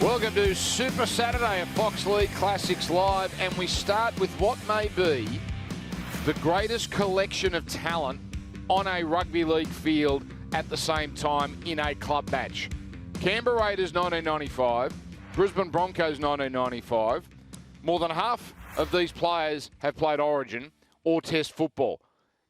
Welcome to Super Saturday at Fox League Classics Live, and we start with what may be the greatest collection of talent on a rugby league field at the same time in a club match. Canberra Raiders 1995, Brisbane Broncos 1995. More than half of these players have played Origin or Test football.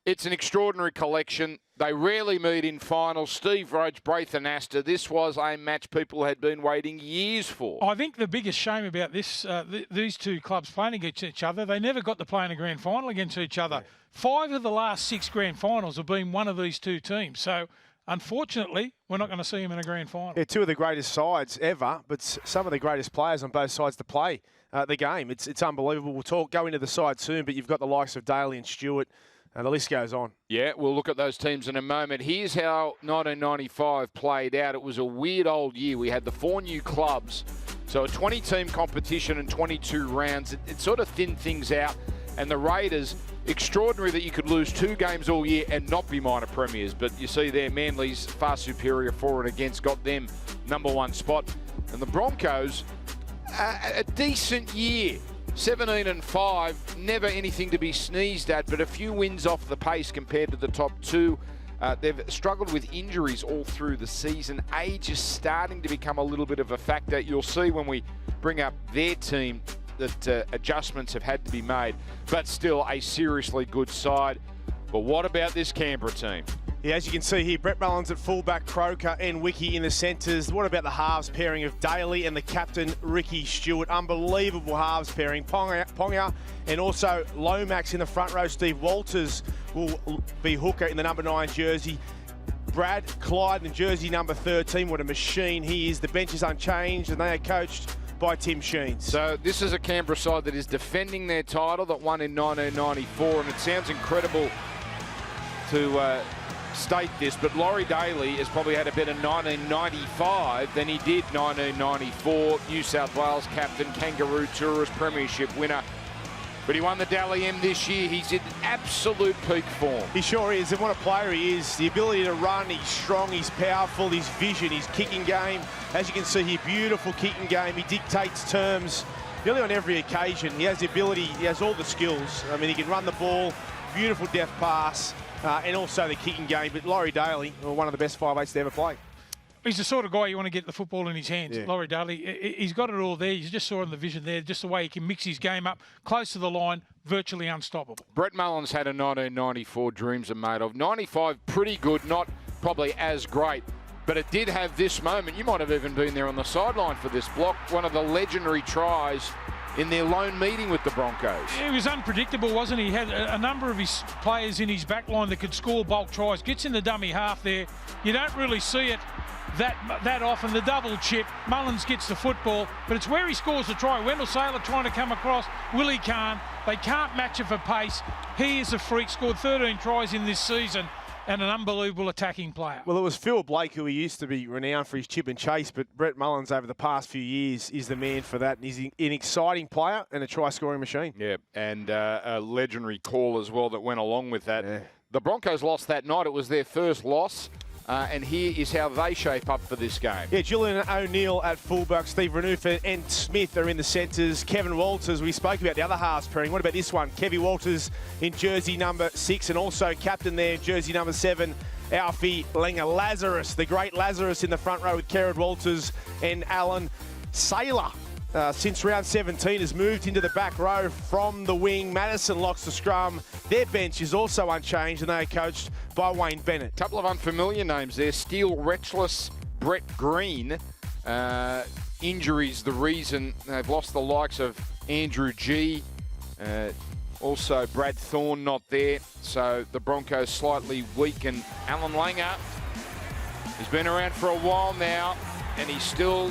It's an extraordinary collection. They rarely meet in finals. Steve Roach, Braithen Astor. This was a match people had been waiting years for. I think the biggest shame about this, these two clubs playing against each other, they never got to play in a grand final against each other. 5 of the last 6 grand finals have been one of these two teams. So, unfortunately, we're not going to see them in a grand final. Yeah, 2 of the greatest sides ever, but some of the greatest players on both sides to play the game. It's unbelievable. We'll go into the side soon, but you've got the likes of Daly and Stewart. And the list goes on. Yeah, we'll look at those teams in a moment. Here's how 1995 played out. It was a weird old year. We had the 4 new clubs. So a 20-team competition and 22 rounds. It sort of thinned things out. And the Raiders, extraordinary that you could lose 2 games all year and not be minor premiers. But you see there, Manly's far superior for and against, got them #1 spot. And the Broncos, a decent year. 17-5, never anything to be sneezed at, but a few wins off the pace compared to the top 2. They've struggled with injuries all through the season. Age is starting to become a little bit of a factor. You'll see when we bring up their team that adjustments have had to be made, but still a seriously good side. But what about this Canberra team? Yeah, as you can see here, Brett Mullins at fullback, Croker and Wiki in the centres. What about the halves pairing of Daly and the captain, Ricky Stewart? Unbelievable halves pairing. Ponga and also Lomax in the front row. Steve Walters will be hooker in the #9 jersey. Brad Clyde in jersey #13. What a machine he is. The bench is unchanged and they are coached by Tim Sheens. So this is a Canberra side that is defending their title that won in 1994, and it sounds incredible to state this, but Laurie Daly has probably had a better 1995 than he did 1994. New South Wales captain, Kangaroo Tourist Premiership winner. But he won the Dally M this year. He's in absolute peak form. He sure is, and what a player he is. The ability to run, he's strong, he's powerful, his vision, his kicking game. As you can see here, beautiful kicking game. He dictates terms nearly on every occasion. He has the ability, he has all the skills. I mean, he can run the ball, beautiful depth pass, and also the kicking game. But Laurie Daly, one of the best 5'8" to ever play. He's the sort of guy you want to get the football in his hands. Yeah. Laurie Daly, he's got it all there. You just saw in the vision there, just the way he can mix his game up, close to the line, virtually unstoppable. Brett Mullins had a 1994 dreams are made of. 95, pretty good, not probably as great, but it did have this moment. You might have even been there on the sideline for this block. One of the legendary tries in their lone meeting with the Broncos. It was unpredictable, wasn't he? He had a number of his players in his back line that could score bulk tries. Gets in the dummy half there. You don't really see it that often. The double chip. Mullins gets the football, but it's where he scores the try. Wendell Saylor trying to come across. Willie Kahn. They can't match it for pace. He is a freak. Scored 13 tries in this season. And an unbelievable attacking player. Well, it was Phil Blake, who he used to be renowned for his chip and chase, but Brett Mullins over the past few years is the man for that. And he's an exciting player and a try-scoring machine. Yeah, and a legendary call as well that went along with that. Yeah. The Broncos lost that night. It was their first loss. And here is how they shape up for this game. Yeah, Julian O'Neill at fullback, Steve Renouf and Smith are in the centres. Kevin Walters, we spoke about the other halves pairing. What about this one? Kevy Walters in jersey #6 and also captain there, jersey #7, Alfie Langer. Lazarus, the great Lazarus in the front row with Kerrod Walters and Alan Saylor. Since round 17 has moved into the back row from the wing. Madison locks the scrum. Their bench is also unchanged and they are coached by Wayne Bennett. Couple of unfamiliar names there. Steele Retchless, Brett Green. Injuries the reason they've lost the likes of Andrew G. Also Brad Thorne not there. So the Broncos slightly weak, and Alan Langer, he's been around for a while now and he's still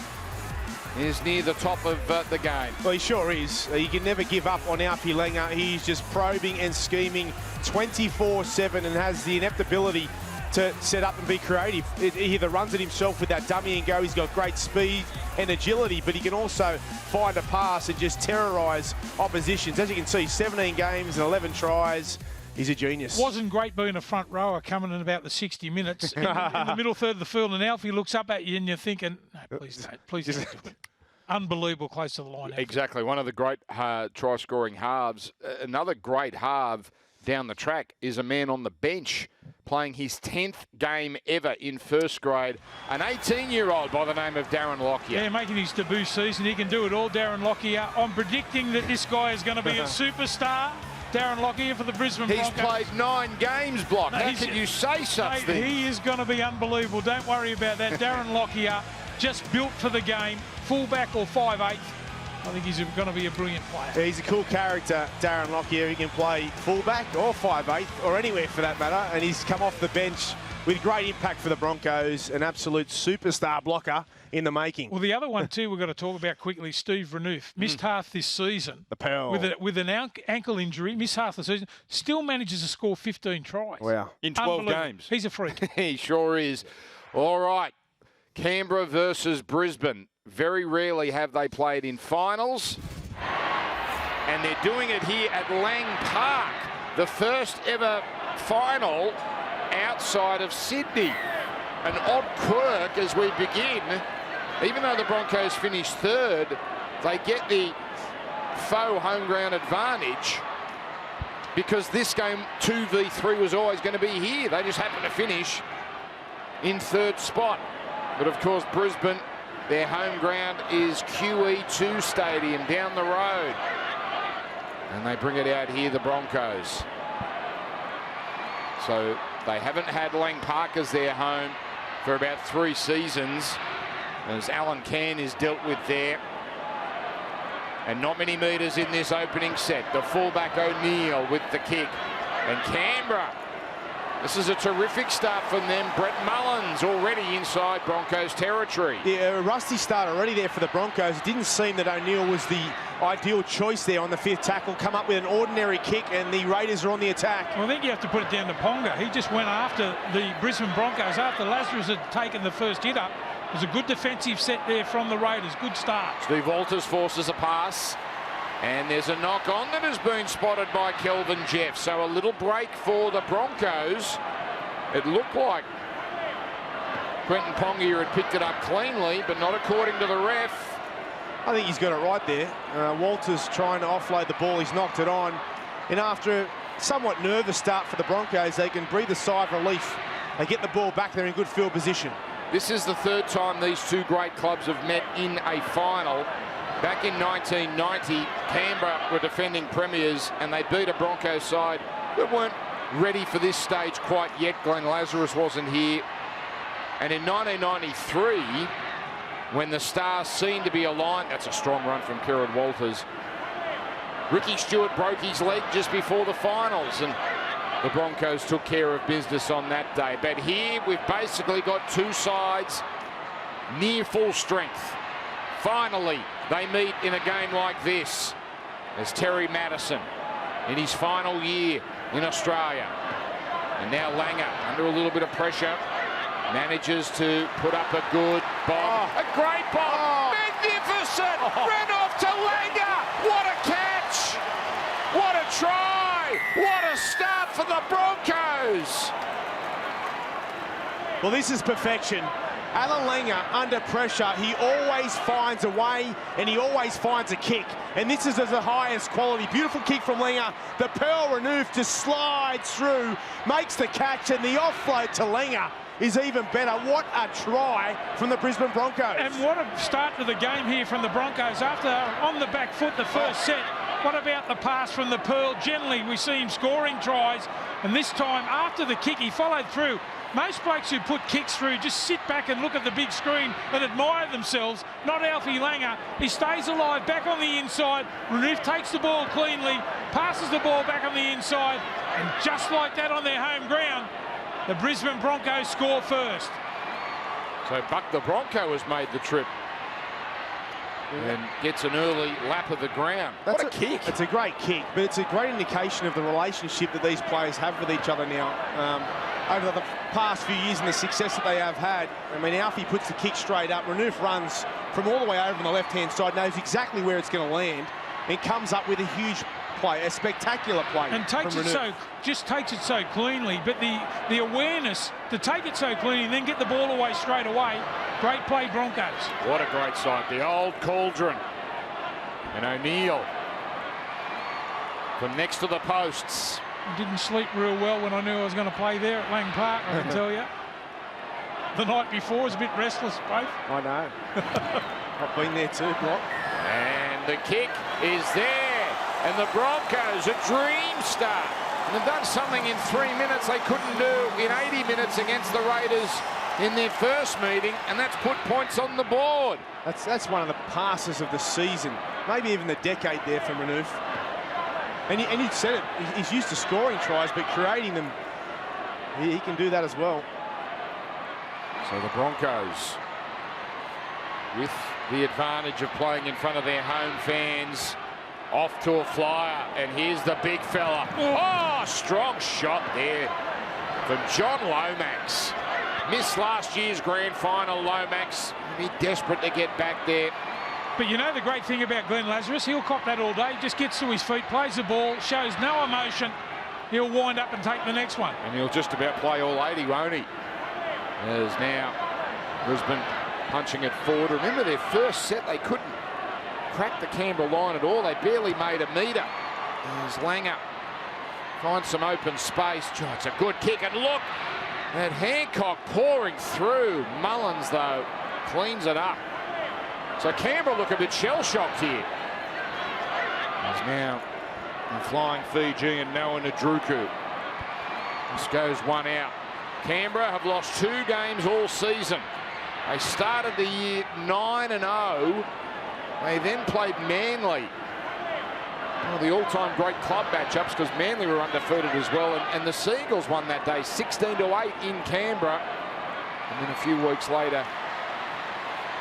is near the top of the game. Well, he sure is. You can never give up on Alfie Langer. He's just probing and scheming 24/7 and has the inept ability to set up and be creative. He either runs it himself with that dummy and go. He's got great speed and agility, but he can also find a pass and just terrorise oppositions. As you can see, 17 games and 11 tries. He's a genius. Wasn't great being a front rower coming in about the 60 minutes in the middle third of the field, and Alfie looks up at you and you're thinking, no, please don't do it. unbelievable close to the line. Exactly. One of the great try-scoring halves. Another great halve down the track is a man on the bench playing his 10th game ever in first grade. An 18-year-old by the name of Darren Lockyer. Yeah, making his debut season. He can do it all, Darren Lockyer. I'm predicting that this guy is going to be a superstar. Darren Lockyer for the Brisbane Broncos. He's played 9 games, Block. How can you say such things? He is going to be unbelievable. Don't worry about that. Darren Lockyer, just built for the game. Fullback or 5'8". I think he's going to be a brilliant player. Yeah, he's a cool character, Darren Lockyer. He can play fullback or 5'8", or anywhere for that matter. And he's come off the bench with great impact for the Broncos. An absolute superstar blocker in the making. Well, the other one too we've got to talk about quickly, Steve Renouf. Missed half this season. The Pearl. With an ankle injury, missed half the season. Still manages to score 15 tries. Wow. In 12 games. He's a freak. He sure is. All right. Canberra versus Brisbane. Very rarely have they played in finals. And they're doing it here at Lang Park. The first ever final outside of Sydney. An odd quirk as we begin. Even though the Broncos finished third, they get the faux home ground advantage because this game 2v3 was always going to be here. They just happened to finish in third spot. But of course, Brisbane, their home ground is QE2 Stadium down the road. And they bring it out here, the Broncos. So they haven't had Lang Park as their home for about 3 seasons, as Alan Cann is dealt with there. And not many metres in this opening set. The fullback O'Neill with the kick. And Canberra. This is a terrific start from them. Brett Mullins already inside Broncos territory. Yeah, a rusty start already there for the Broncos. It didn't seem that O'Neill was the ideal choice there on the 5th tackle. Come up with an ordinary kick and the Raiders are on the attack. Well, I think you have to put it down to Ponga. He just went after the Brisbane Broncos after Lazarus had taken the first hit up. It was a good defensive set there from the Raiders. Good start. Steve Walters forces a pass. And there's a knock on that has been spotted by Kelvin Jeff. So a little break for the Broncos. It looked like Quentin Ponga had picked it up cleanly, but not according to the ref. I think he's got it right there. Walters trying to offload the ball. He's knocked it on. And after a somewhat nervous start for the Broncos, they can breathe a sigh of relief. They get the ball back. They're in good field position. This is the 3rd time these two great clubs have met in a final. Back in 1990, Canberra were defending premiers and they beat a Broncos side that weren't ready for this stage quite yet. Glenn Lazarus wasn't here. And in 1993, when the stars seemed to be aligned, that's a strong run from Kieran Walters. Ricky Stewart broke his leg just before the finals and the Broncos took care of business on that day. But here we've basically got two sides near full strength. Finally, they meet in a game like this as Terry Madison in his final year in Australia. And now Langer under a little bit of pressure manages to put up a good bomb. A great bomb. Magnificent. Ran off to Langer. What a catch. What a try. What a start for the Broncos. Well, this is perfection. Alan Langer under pressure, he always finds a way and he always finds a kick. And this is of the highest quality. Beautiful kick from Langer. The Pearl Renouf just slides through, makes the catch, and the offload to Langer is even better. What a try from the Brisbane Broncos. And what a start to the game here from the Broncos. After on the back foot the first set, what about the pass from the Pearl? Generally, we see him scoring tries. And this time, after the kick, he followed through. Most blokes who put kicks through just sit back and look at the big screen and admire themselves. Not Alfie Langer. He stays alive, back on the inside. Renouf takes the ball cleanly, passes the ball back on the inside. And just like that on their home ground, the Brisbane Broncos score first. So Buck the Bronco has made the trip. And gets an early lap of the ground. What a kick. It's a great kick, but it's a great indication of the relationship that these players have with each other now. Over the past few years and the success that they have had. I mean, Alfie puts the kick straight up. Renouf runs from all the way over on the left-hand side, knows exactly where it's going to land, and comes up with a huge play, a spectacular play. And takes from it Renouf. just takes it so cleanly. But the awareness to take it so cleanly and then get the ball away straight away. Great play, Broncos. What a great sight. The old cauldron. And O'Neill from next to the posts. I didn't sleep real well when I knew I was going to play there at Lang Park, I can tell you. The night before was a bit restless, both. I know. I've been there too, Block. And the kick is there. And the Broncos, a dream start. And they've done something in 3 minutes they couldn't do in 80 minutes against the Raiders in their first meeting, and that's put points on the board. That's one of the passes of the season, maybe even the decade there from Renouf. And you said it, he's used to scoring tries, but creating them, he can do that as well. So the Broncos, with the advantage of playing in front of their home fans, off to a flyer, and here's the big fella. Oh, strong shot there from John Lomax. Missed last year's grand final, Lomax. Be desperate to get back there. But you know the great thing about Glenn Lazarus, he'll cop that all day, just gets to his feet, plays the ball, shows no emotion. He'll wind up and take the next one. And he'll just about play all 80, won't he? As now Brisbane punching it forward. Remember their first set, they couldn't crack the Canberra line at all. They barely made a metre. As Langer finds some open space. Oh, it's a good kick, and look at Hancock pouring through. Mullins, though, cleans it up. So Canberra look a bit shell-shocked here. There's now the flying Fijian Noah Nadruku. This goes one out. Canberra have lost 2 games all season. They started the year 9-0. They then played Manly. One of the all-time great club matchups, because Manly were undefeated as well. And the Seagulls won that day 16-8 in Canberra. And then a few weeks later,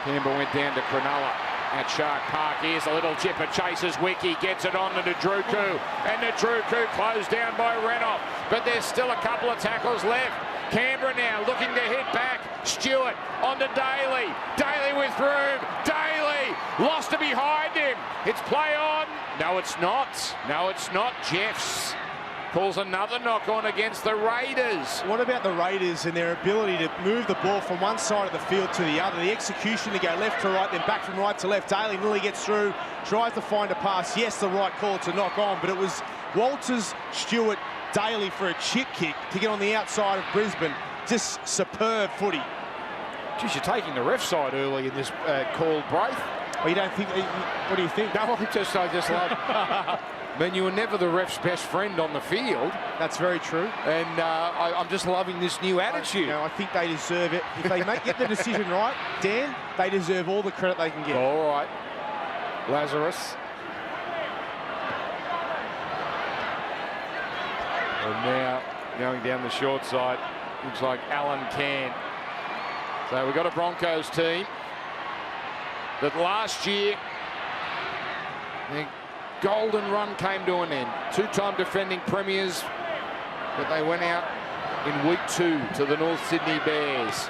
Canberra went down to Cronulla at Shark Park. Here's a little chipper, chases Wiki, gets it on to Nadruku. And Nadruku closed down by Renouf. But there's still a couple of tackles left. Canberra now looking to hit back. Stewart on to Daly. Daly with room. Daly lost to behind him. It's play on. No, it's not. No, it's not. Jeffs calls another knock on against the Raiders. What about the Raiders and their ability to move the ball from one side of the field to the other? The execution to go left to right, then back from right to left. Daly nearly gets through, tries to find a pass. Yes, the right call to knock on, but it was Walters, Stewart, Daly for a chip kick to get on the outside of Brisbane. Just superb footy. Geez, you're taking the ref side early in this call, Braith. Well, you don't think? What do you think? No, I just love. I mean, you were never the ref's best friend on the field. That's very true. And I'm just loving this new attitude. I think they deserve it. If they get the decision right, Dan, they deserve all the credit they can get. All right, Lazarus. And now going down the short side, looks like Alan Can. So we've got a Broncos team that last year, their golden run came to an end. 2-time defending premiers, but they went out in week 2 to the North Sydney Bears.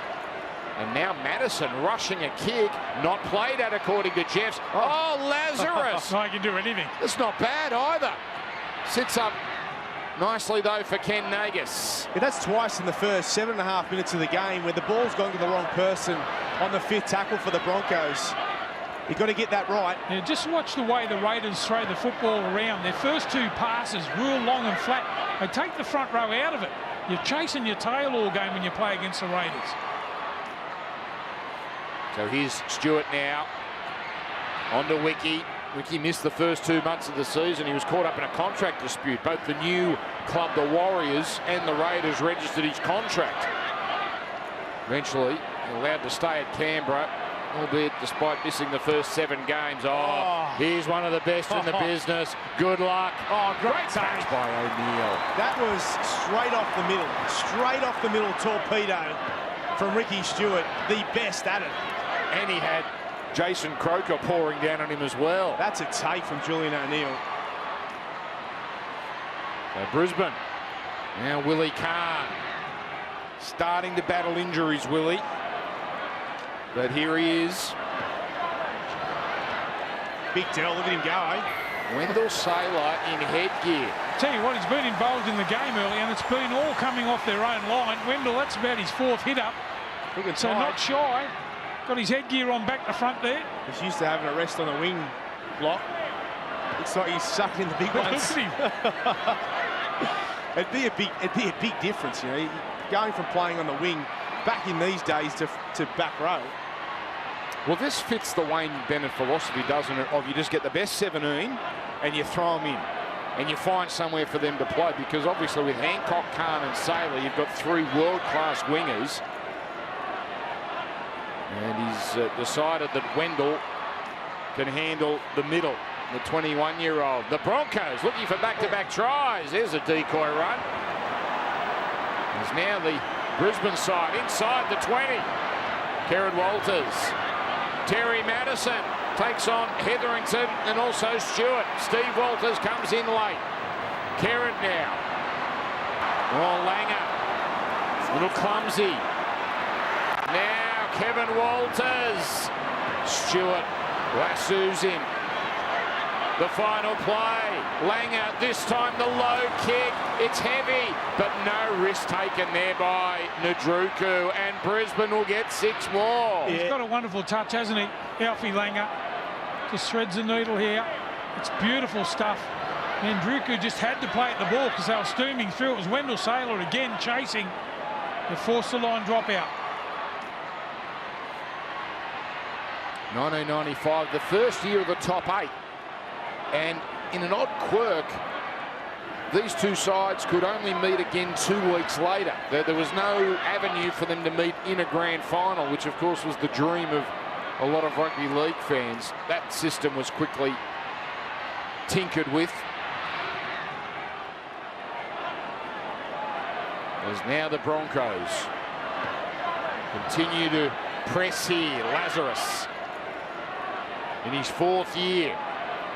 And now Madison rushing a kick, not played at according to Jeffs. Oh, Lazarus! I can do anything. That's not bad either. Sits up nicely, though, for Ken Nagus. Yeah, that's twice in the first 7.5 minutes of the game where the ball's gone to the wrong person on the 5th tackle for the Broncos. You've got to get that right. Yeah, just watch the way the Raiders throw the football around. Their first 2 passes, real long and flat. They take the front row out of it. You're chasing your tail all game when you play against the Raiders. So here's Stewart now. On to Wiki. Wiki missed the first 2 months of the season. He was caught up in a contract dispute. Both the new club, the Warriors, and the Raiders registered his contract. Eventually, allowed to stay at Canberra, albeit despite missing the first 7 games. Oh, he's one of the best in the business. Good luck. Oh, great catch by O'Neill. That was straight off the middle. Straight off the middle torpedo from Ricky Stewart, the best at it. And he had Jason Croker pouring down on him as well. That's a take from Julian O'Neill. So Brisbane. Now Willie Kahn. Starting to battle injuries, Willie. But here he is. Big Dell, look at him go, eh? Wendell Saylor in headgear. Tell you what, he's been involved in the game early, and it's been all coming off their own line. Wendell, that's about his 4th hit up. So not shy. Got his headgear on back to front there. He's used to having a rest on the wing block. Looks like he's sucking in the big ones. It'd be a big difference, you know, going from playing on the wing back in these days to back row. Well, this fits the Wayne Bennett philosophy, doesn't it? Of you just get the best 17 and you throw them in. And you find somewhere for them to play, because obviously with Hancock, Khan and Saylor, you've got 3 world-class wingers. And he's decided that Wendell can handle the middle, the 21-year-old. The Broncos looking for back-to-back tries. There's a decoy run. There's now the Brisbane side inside the 20. Kerrod Walters. Terry Madison takes on Hetherington and also Stewart. Steve Walters comes in late. Kerrod now. Oh, Langer. A little clumsy. Now Kevin Walters. Stewart lassoes him. The final play. Langer, this time the low kick. It's heavy, but no risk taken there by Nadruku, and Brisbane will get 6 more. Yeah. He's got a wonderful touch, hasn't he, Alfie Langer? Just threads the needle here. It's beautiful stuff. And Nadruku just had to play at the ball because they were steaming through. It was Wendell Saylor again chasing. They forced the line dropout. 1995, the first year of the top 8. And in an odd quirk, these two sides could only meet again 2 weeks later. There was no avenue for them to meet in a grand final, which of course was the dream of a lot of rugby league fans. That system was quickly tinkered with. As now the Broncos continue to press here. Lazarus in his 4th year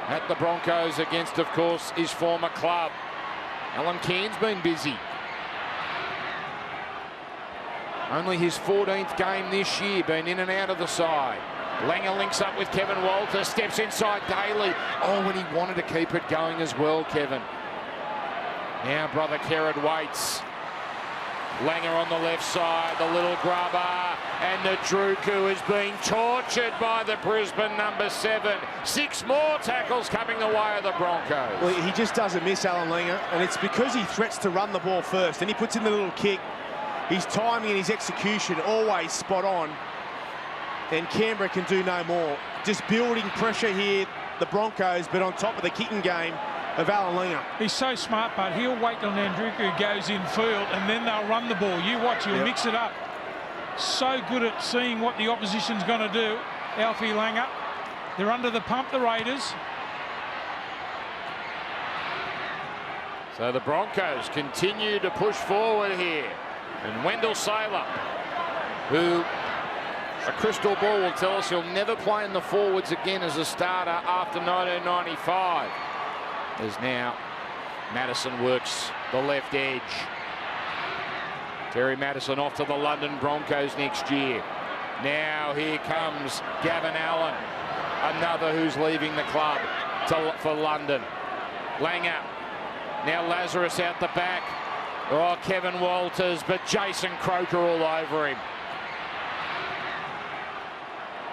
at the Broncos against, of course, his former club. Alan Cairns been busy. Only his 14th game this year, been in and out of the side. Langer links up with Kevin Walters, steps inside Daly. Oh, when he wanted to keep it going as well, Kevin. Now brother Kerrod waits. Langer on the left side, the little grubber, and Nadruku is being tortured by the Brisbane number 7. 6 more tackles coming the way of the Broncos. Well, he just doesn't miss Alan Langer, and it's because he threats to run the ball first, and he puts in the little kick. His timing and his execution always spot on, and Canberra can do no more. Just building pressure here, the Broncos, but on top of the kicking game of Alan Langer. He's so smart, but he'll wait till Nadruku goes in field and then they'll run the ball. You watch, he'll mix it up. So good at seeing what the opposition's going to do. Alfie Langer. They're under the pump, the Raiders. So the Broncos continue to push forward here. And Wendell Saylor, who a crystal ball will tell us he'll never play in the forwards again as a starter after 1995. As now Madison works the left edge. Terry Madison off to the London Broncos next year. Now here comes Gavin Allen, another who's leaving the club for London. Langer, now Lazarus out the back. Oh, Kevin Walters, but Jason Croker all over him.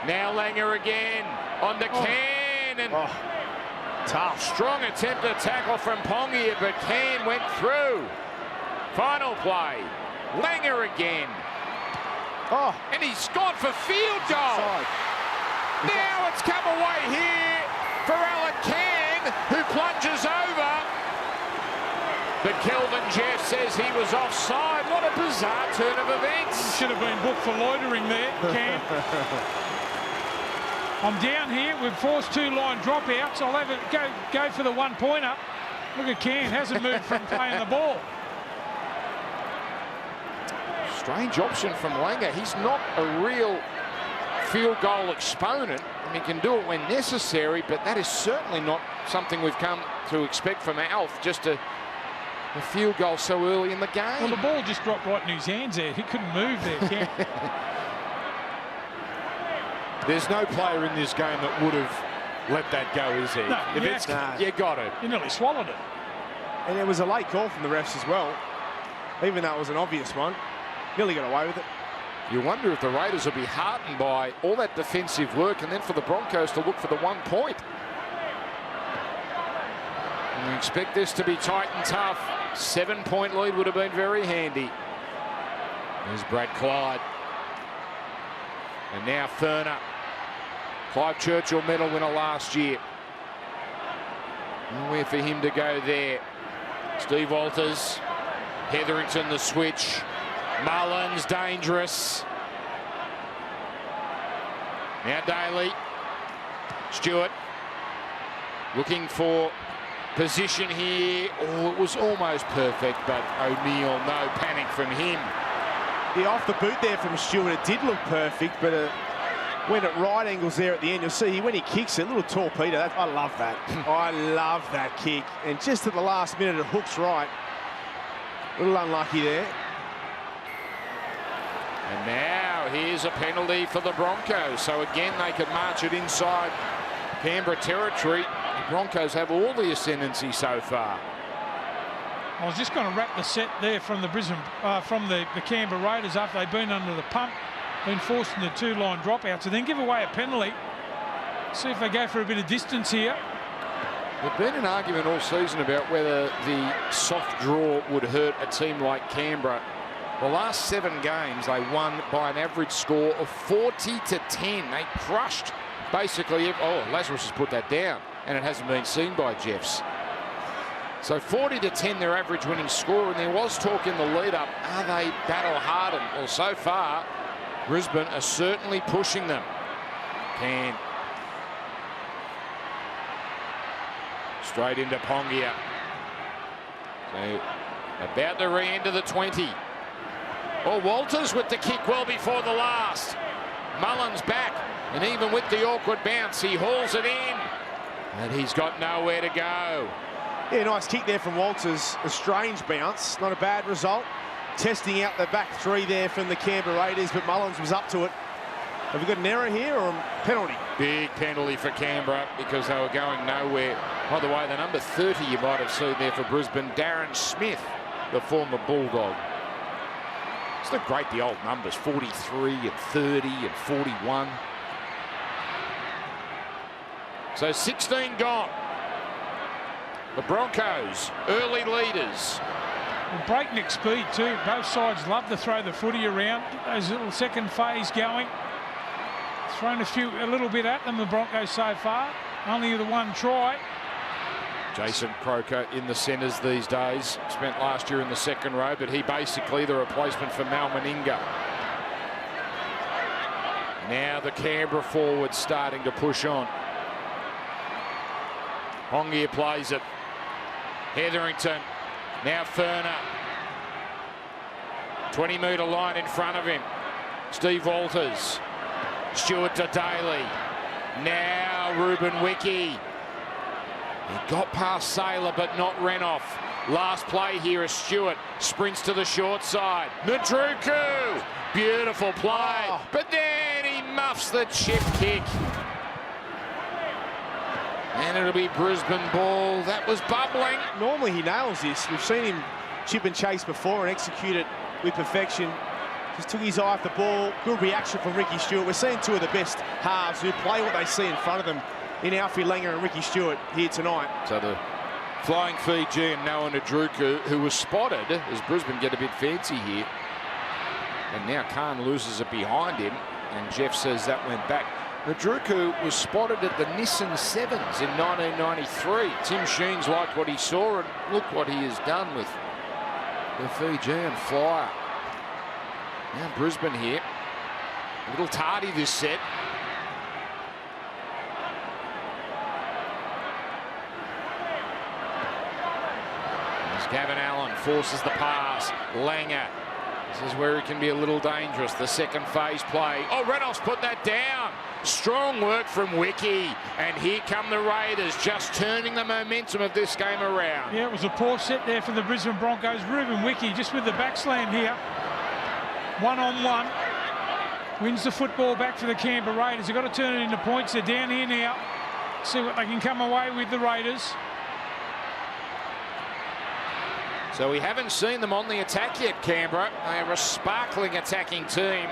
Now Langer again on the can, and tough. Strong attempt to tackle from Pongia, but Can went through. Final play. Langer again. And he's gone for field goal. Now it's come away here for Alan Can, who plunges over. But Kelvin Jeff says he was offside. What a bizarre turn of events. Should have been booked for loitering there, Can. I'm down here. We've forced 2 line dropouts. I'll have it go for the 1-pointer. Look at Can, hasn't moved from playing the ball. Strange option from Langer. He's not a real field goal exponent. I mean, he can do it when necessary, but that is certainly not something we've come to expect from Alf, just a field goal so early in the game. Well, the ball just dropped right in his hands there. He couldn't move there, Can. There's no player in this game that would have let that go, is he? No, if it's, you got it. You nearly swallowed it. And it was a late call from the refs as well, even though it was an obvious one. Nearly got away with it. You wonder if the Raiders will be heartened by all that defensive work and then for the Broncos to look for the 1 point. And we expect this to be tight and tough. 7-point lead would have been very handy. There's Brad Clyde. And now Furner. Clive Churchill medal winner last year. Nowhere for him to go there. Steve Walters. Hetherington the switch. Mullins dangerous. Now Daly. Stewart looking for position here. Oh, it was almost perfect, but O'Neill, no panic from him. Yeah, off the boot there from Stewart, it did look perfect, but went at right angles there at the end. You'll see when he kicks it, a little torpedo. I love that. I love that kick. And just at the last minute, it hooks right. A little unlucky there. And now here's a penalty for the Broncos. So again, they could march it inside Canberra territory. The Broncos have all the ascendancy so far. I was just going to wrap the set there from the the Canberra Raiders after they've been under the pump, been forced into 2-line dropouts, and then give away a penalty. See if they go for a bit of distance here. There's been an argument all season about whether the soft draw would hurt a team like Canberra. The last 7 games, they won by an average score of 40-10. They crushed basically. Oh, Lazarus has put that down, and it hasn't been seen by Jeffs. So 40-10, their average winning score, and there was talk in the lead-up. Are they battle-hardened? Well, so far, Brisbane are certainly pushing them. Can. Straight into Pongia. So about to re-enter the 20. Oh, Walters with the kick well before the last. Mullins back, and even with the awkward bounce, he hauls it in. And he's got nowhere to go. Yeah, nice kick there from Walters. A strange bounce, not a bad result. Testing out the back 3 there from the Canberra Raiders, but Mullins was up to it. Have we got an error here or a penalty? Big penalty for Canberra because they were going nowhere. By the way, the number 30 you might have seen there for Brisbane, Darren Smith, the former Bulldog. It's not great, the old numbers, 43 and 30 and 41. So 16 gone. The Broncos, early leaders. Well, breakneck speed too. Both sides love to throw the footy around. Those little second phase going. Thrown a little bit at them, the Broncos so far. Only the 1 try. Jason Croker in the centres these days. Spent last year in the second row, but he basically the replacement for Mal Meninga. Now the Canberra forwards starting to push on. Hongia plays it. Hetherington. Now Furner. 20-metre line in front of him. Steve Walters. Stewart to Daly. Now Ruben Wiki. He got past Saylor, but not Renoff. Last play here is Stewart. Sprints to the short side. Nadruku. Beautiful play. Oh. But then he muffs the chip kick. And it'll be Brisbane ball. That was bubbling. Normally he nails this. We've seen him chip and chase before and execute it with perfection. Just took his eye off the ball. Good reaction from Ricky Stewart. We're seeing 2 of the best halves who play what they see in front of them in Alfie Langer and Ricky Stewart here tonight. So the flying Fijian Noah Nadruku, who was spotted as Brisbane get a bit fancy here. And now Khan loses it behind him, and Jeff says that went back. Nadruku was spotted at the Nissan Sevens in 1993. Tim Sheens liked what he saw, and look what he has done with the Fijian flyer. Now Brisbane here, a little tardy this set. As Gavin Allen forces the pass, Langer. This is where he can be a little dangerous. The second phase play. Oh, Renoff's put that down. Strong work from Wiki. And here come the Raiders, just turning the momentum of this game around. Yeah, it was a poor set there for the Brisbane Broncos. Ruben Wiki just with the backslam here. 1-on-1. Wins the football back for the Canberra Raiders. They've got to turn it into points. They're down here now. See what they can come away with, the Raiders. So we haven't seen them on the attack yet, Canberra. They are a sparkling attacking team.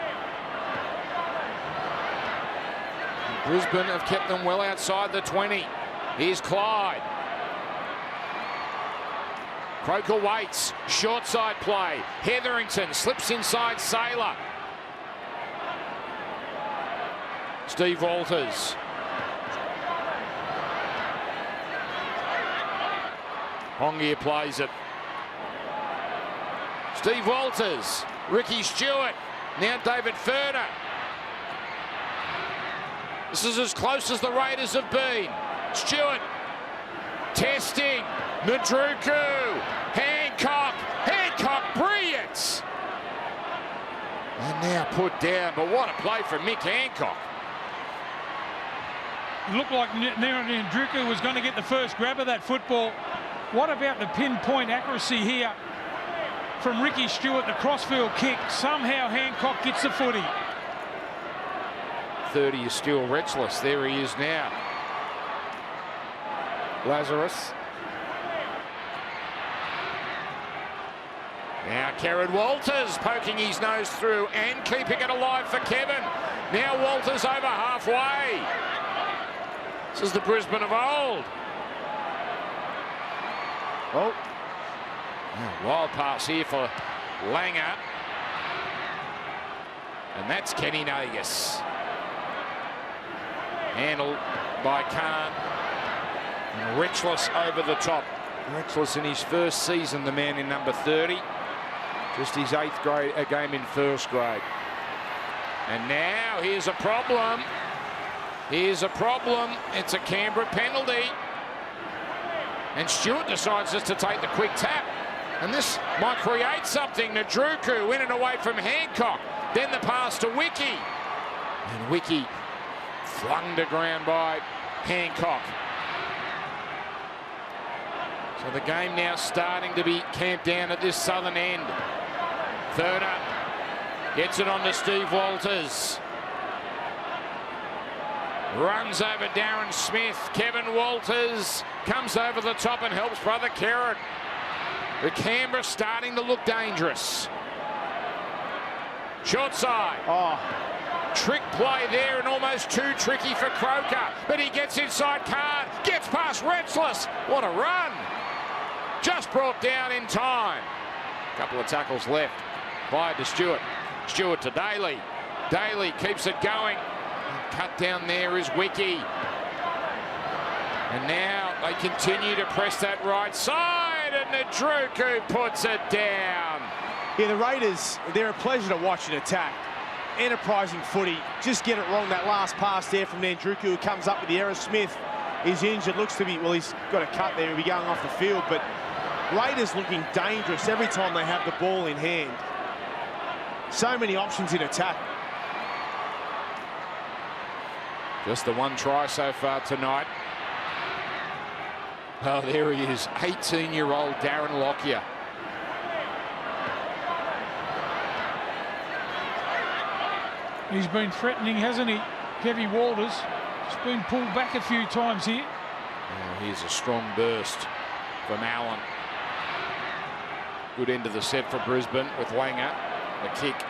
Brisbane have kept them well outside the 20. Here's Clyde. Croker waits. Short side play. Hetherington slips inside Saylor. Steve Walters. Hongia plays it. Steve Walters. Ricky Stewart. Now David Furner. This is as close as the Raiders have been. Stewart testing. Nadruku. Hancock. Brilliant. And now put down. But what a play from Mick Hancock. It looked like Nadruku was going to get the first grab of that football. What about the pinpoint accuracy here from Ricky Stewart, the crossfield kick? Somehow Hancock gets the footy. 30 is still Retchless. There he is now. Lazarus. Now Kerrod Walters poking his nose through and keeping it alive for Kevin. Now Walters over halfway. This is the Brisbane of old. Oh. Wild pass here for Langer. And that's Kenny Nagus. Handled by Khan. And Retchless over the top. Retchless in his first season, the man in number 30. Just his 8th grade, a game in first grade. And now here's a problem. Here's a problem. It's a Canberra penalty. And Stewart decides just to take the quick tap. And this might create something. Nadruku in and away from Hancock. Then the pass to Wiki. And Wiki flung to ground by Hancock. So the game now starting to be camped down at this southern end. Furner gets it on to Steve Walters. Runs over Darren Smith. Kevin Walters comes over the top and helps brother Kerrod. The Canberra starting to look dangerous. Short side. Oh. Trick play there and almost too tricky for Croker. But he gets inside Card. Gets past Retchless. What a run. Just brought down in time. Couple of tackles left. Fired to Stewart. Stewart to Daly. Daly keeps it going. Cut down there is Wiki. And now they continue to press that right side, and Nadruku puts it down. Yeah, the Raiders, they're a pleasure to watch and attack. Enterprising footy. Just get it wrong. That last pass there from Nadruku, who comes up with the error. Smith is injured. Looks to be, well, he's got a cut there. He'll be going off the field. But Raiders looking dangerous every time they have the ball in hand. So many options in attack. Just the one try so far tonight. Oh, there he is, 18-year-old Darren Lockyer. He's been threatening, hasn't he, Kevy Walters? He's been pulled back a few times here. Oh, here's a strong burst from Allen. Good end of the set for Brisbane with Langer. The kick.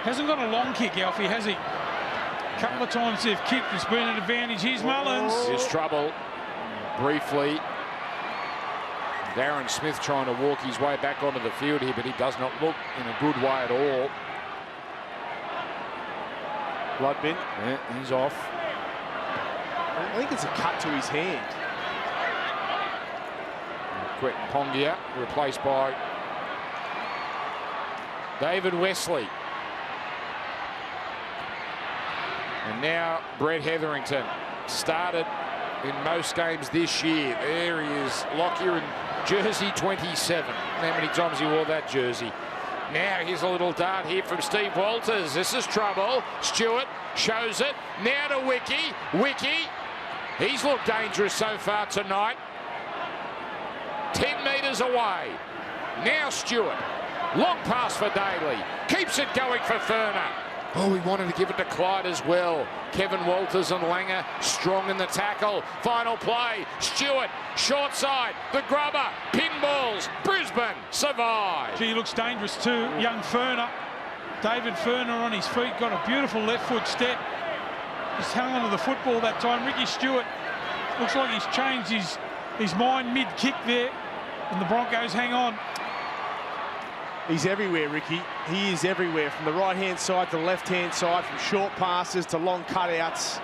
Hasn't got a long kick, Alfie, has he? A couple of times they've kicked. It's been an advantage. Here's Mullins. There's trouble. Briefly. Darren Smith trying to walk his way back onto the field here, but he does not look in a good way at all. Bloodbin. Yeah, he's off. I think it's a cut to his hand. Quentin Pongia replaced by David Wesley. And now Brett Hetherington started in most games this year. There he is, Lockyer in jersey 27. How many times he wore that jersey? Now here's a little dart here from Steve Walters. This is trouble. Stewart shows it. Now to Wiki. Wiki. He's looked dangerous so far tonight. 10 metres away. Now Stewart. Long pass for Daly. Keeps it going for Furner. Oh, he wanted to give it to Clyde as well. Kevin Walters and Langer strong in the tackle. Final play. Stewart, short side. The grubber. Pinballs. Brisbane survive. Gee, he looks dangerous too. Young Ferner. David Ferner on his feet. Got a beautiful left foot step. Just hung onto the football that time. Ricky Stewart looks like he's changed his mind mid-kick there. And the Broncos hang on. He's everywhere, Ricky. He is everywhere, from the right-hand side to the left-hand side, from short passes to long cutouts.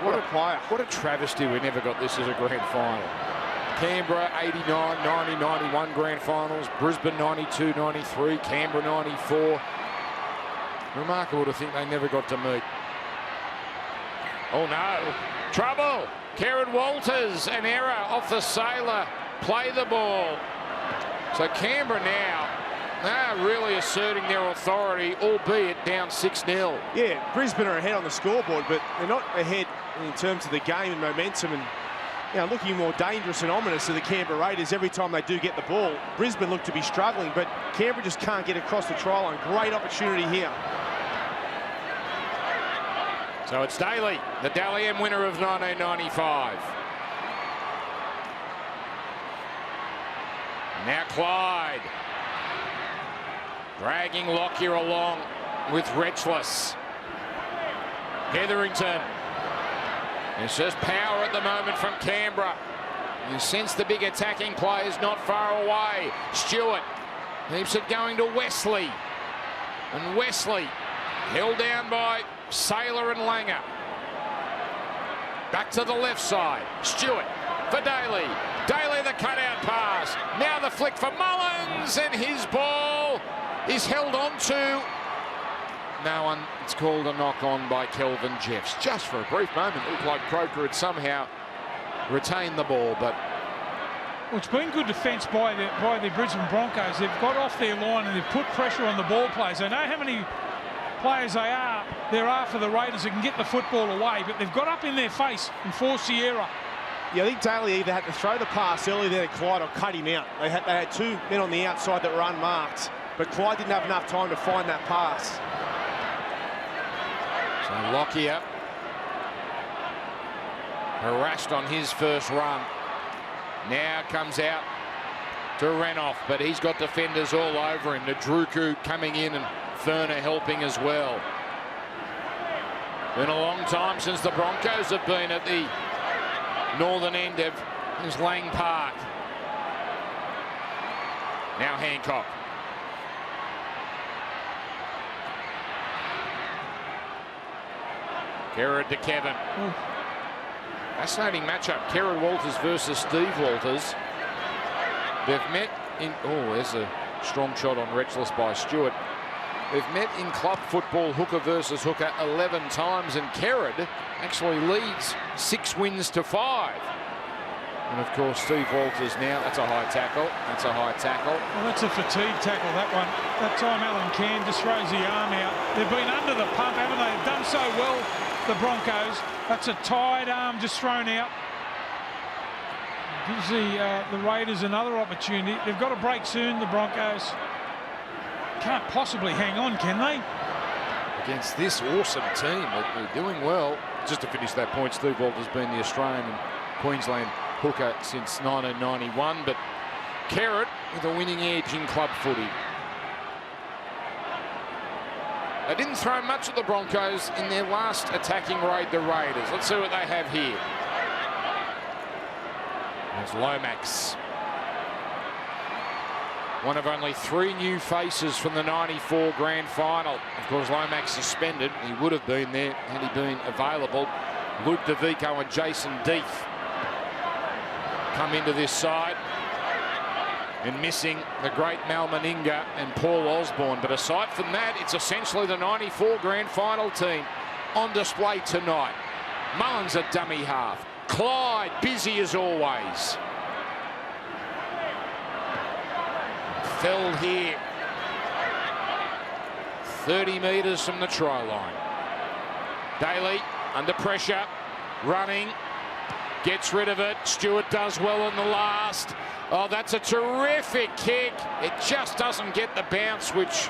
What a player. What a travesty we never got this as a grand final. Canberra 89, 90, 91 grand finals. Brisbane 92, 93. Canberra 94. Remarkable to think they never got to meet. Oh no. Trouble. Karen Walters, an error off the sailor. Play the ball. So Canberra now, they're really asserting their authority, albeit down 6-0. Yeah, Brisbane are ahead on the scoreboard, but they're not ahead in terms of the game and momentum, and looking more dangerous and ominous to the Canberra Raiders every time they do get the ball. Brisbane look to be struggling, but Canberra just can't get across the try line. Great opportunity here. So it's Daly, the Dally M winner of 1995. Now Clyde, dragging Lockyer along with Retchless. Hetherington. It's just power at the moment from Canberra. You sense the big attacking play is not far away. Stewart keeps it going to Wesley. And Wesley held down by Saylor and Langer. Back to the left side. Stewart for Daly. Daly the cutout pass. Now the flick for Mullins, and his ball is held on to no one. It's called a knock on by Kelvin Jeffs. Just for a brief moment, it looked like Croker had somehow retained the ball, but well, it's been good defence by the Brisbane Broncos. They've got off their line and they've put pressure on the ball players. They know how many players there are for the Raiders that can get the football away, but they've got up in their face and forced the error. Yeah, I think Daly either had to throw the pass early there to Clyde or cut him out. They had two men on the outside that were unmarked, but Clyde didn't have enough time to find that pass. So Lockyer harassed on his first run. Now comes out to Renoff, but he's got defenders all over him. Nadruku coming in and Ferner helping as well. Been a long time since the Broncos have been at the northern end of his Lang Park. Now Hancock. Kerrod to Kevin. Ooh. Fascinating matchup. Kerrod Walters versus Steve Walters. They've met in... Oh, there's a strong shot on Retchless by Stewart. They've met in club football, hooker versus hooker, 11 times, and Kerrod actually leads 6 wins to 5. And of course, Steve Walters now, that's a high tackle. That's a high tackle. Well, that's a fatigue tackle, that one. That time Alan Can just throws the arm out. They've been under the pump, haven't they? They've done so well, the Broncos. That's a tired arm just thrown out. Gives the Raiders another opportunity. They've got to break soon, the Broncos. Can't possibly hang on, can they? Against this awesome team, they're doing well. Just to finish that point, Steve Walters been the Australian and Queensland hooker since 1991, but Kerrod with a winning edge in club footy. They didn't throw much at the Broncos in their last attacking raid, the Raiders. Let's see what they have here. There's Lomax. One of only 3 new faces from the 94 grand final. Of course, Lomax suspended. He would have been there had he been available. Luke DeVico and Jason Deeth come into this side. And missing the great Mal Meninga and Paul Osborne. But aside from that, it's essentially the 94 grand final team on display tonight. Mullins a dummy half. Clyde busy as always. Felled here. 30 metres from the try line. Daly under pressure, running, gets rid of it. Stewart does well on the last. Oh, that's a terrific kick. It just doesn't get the bounce, which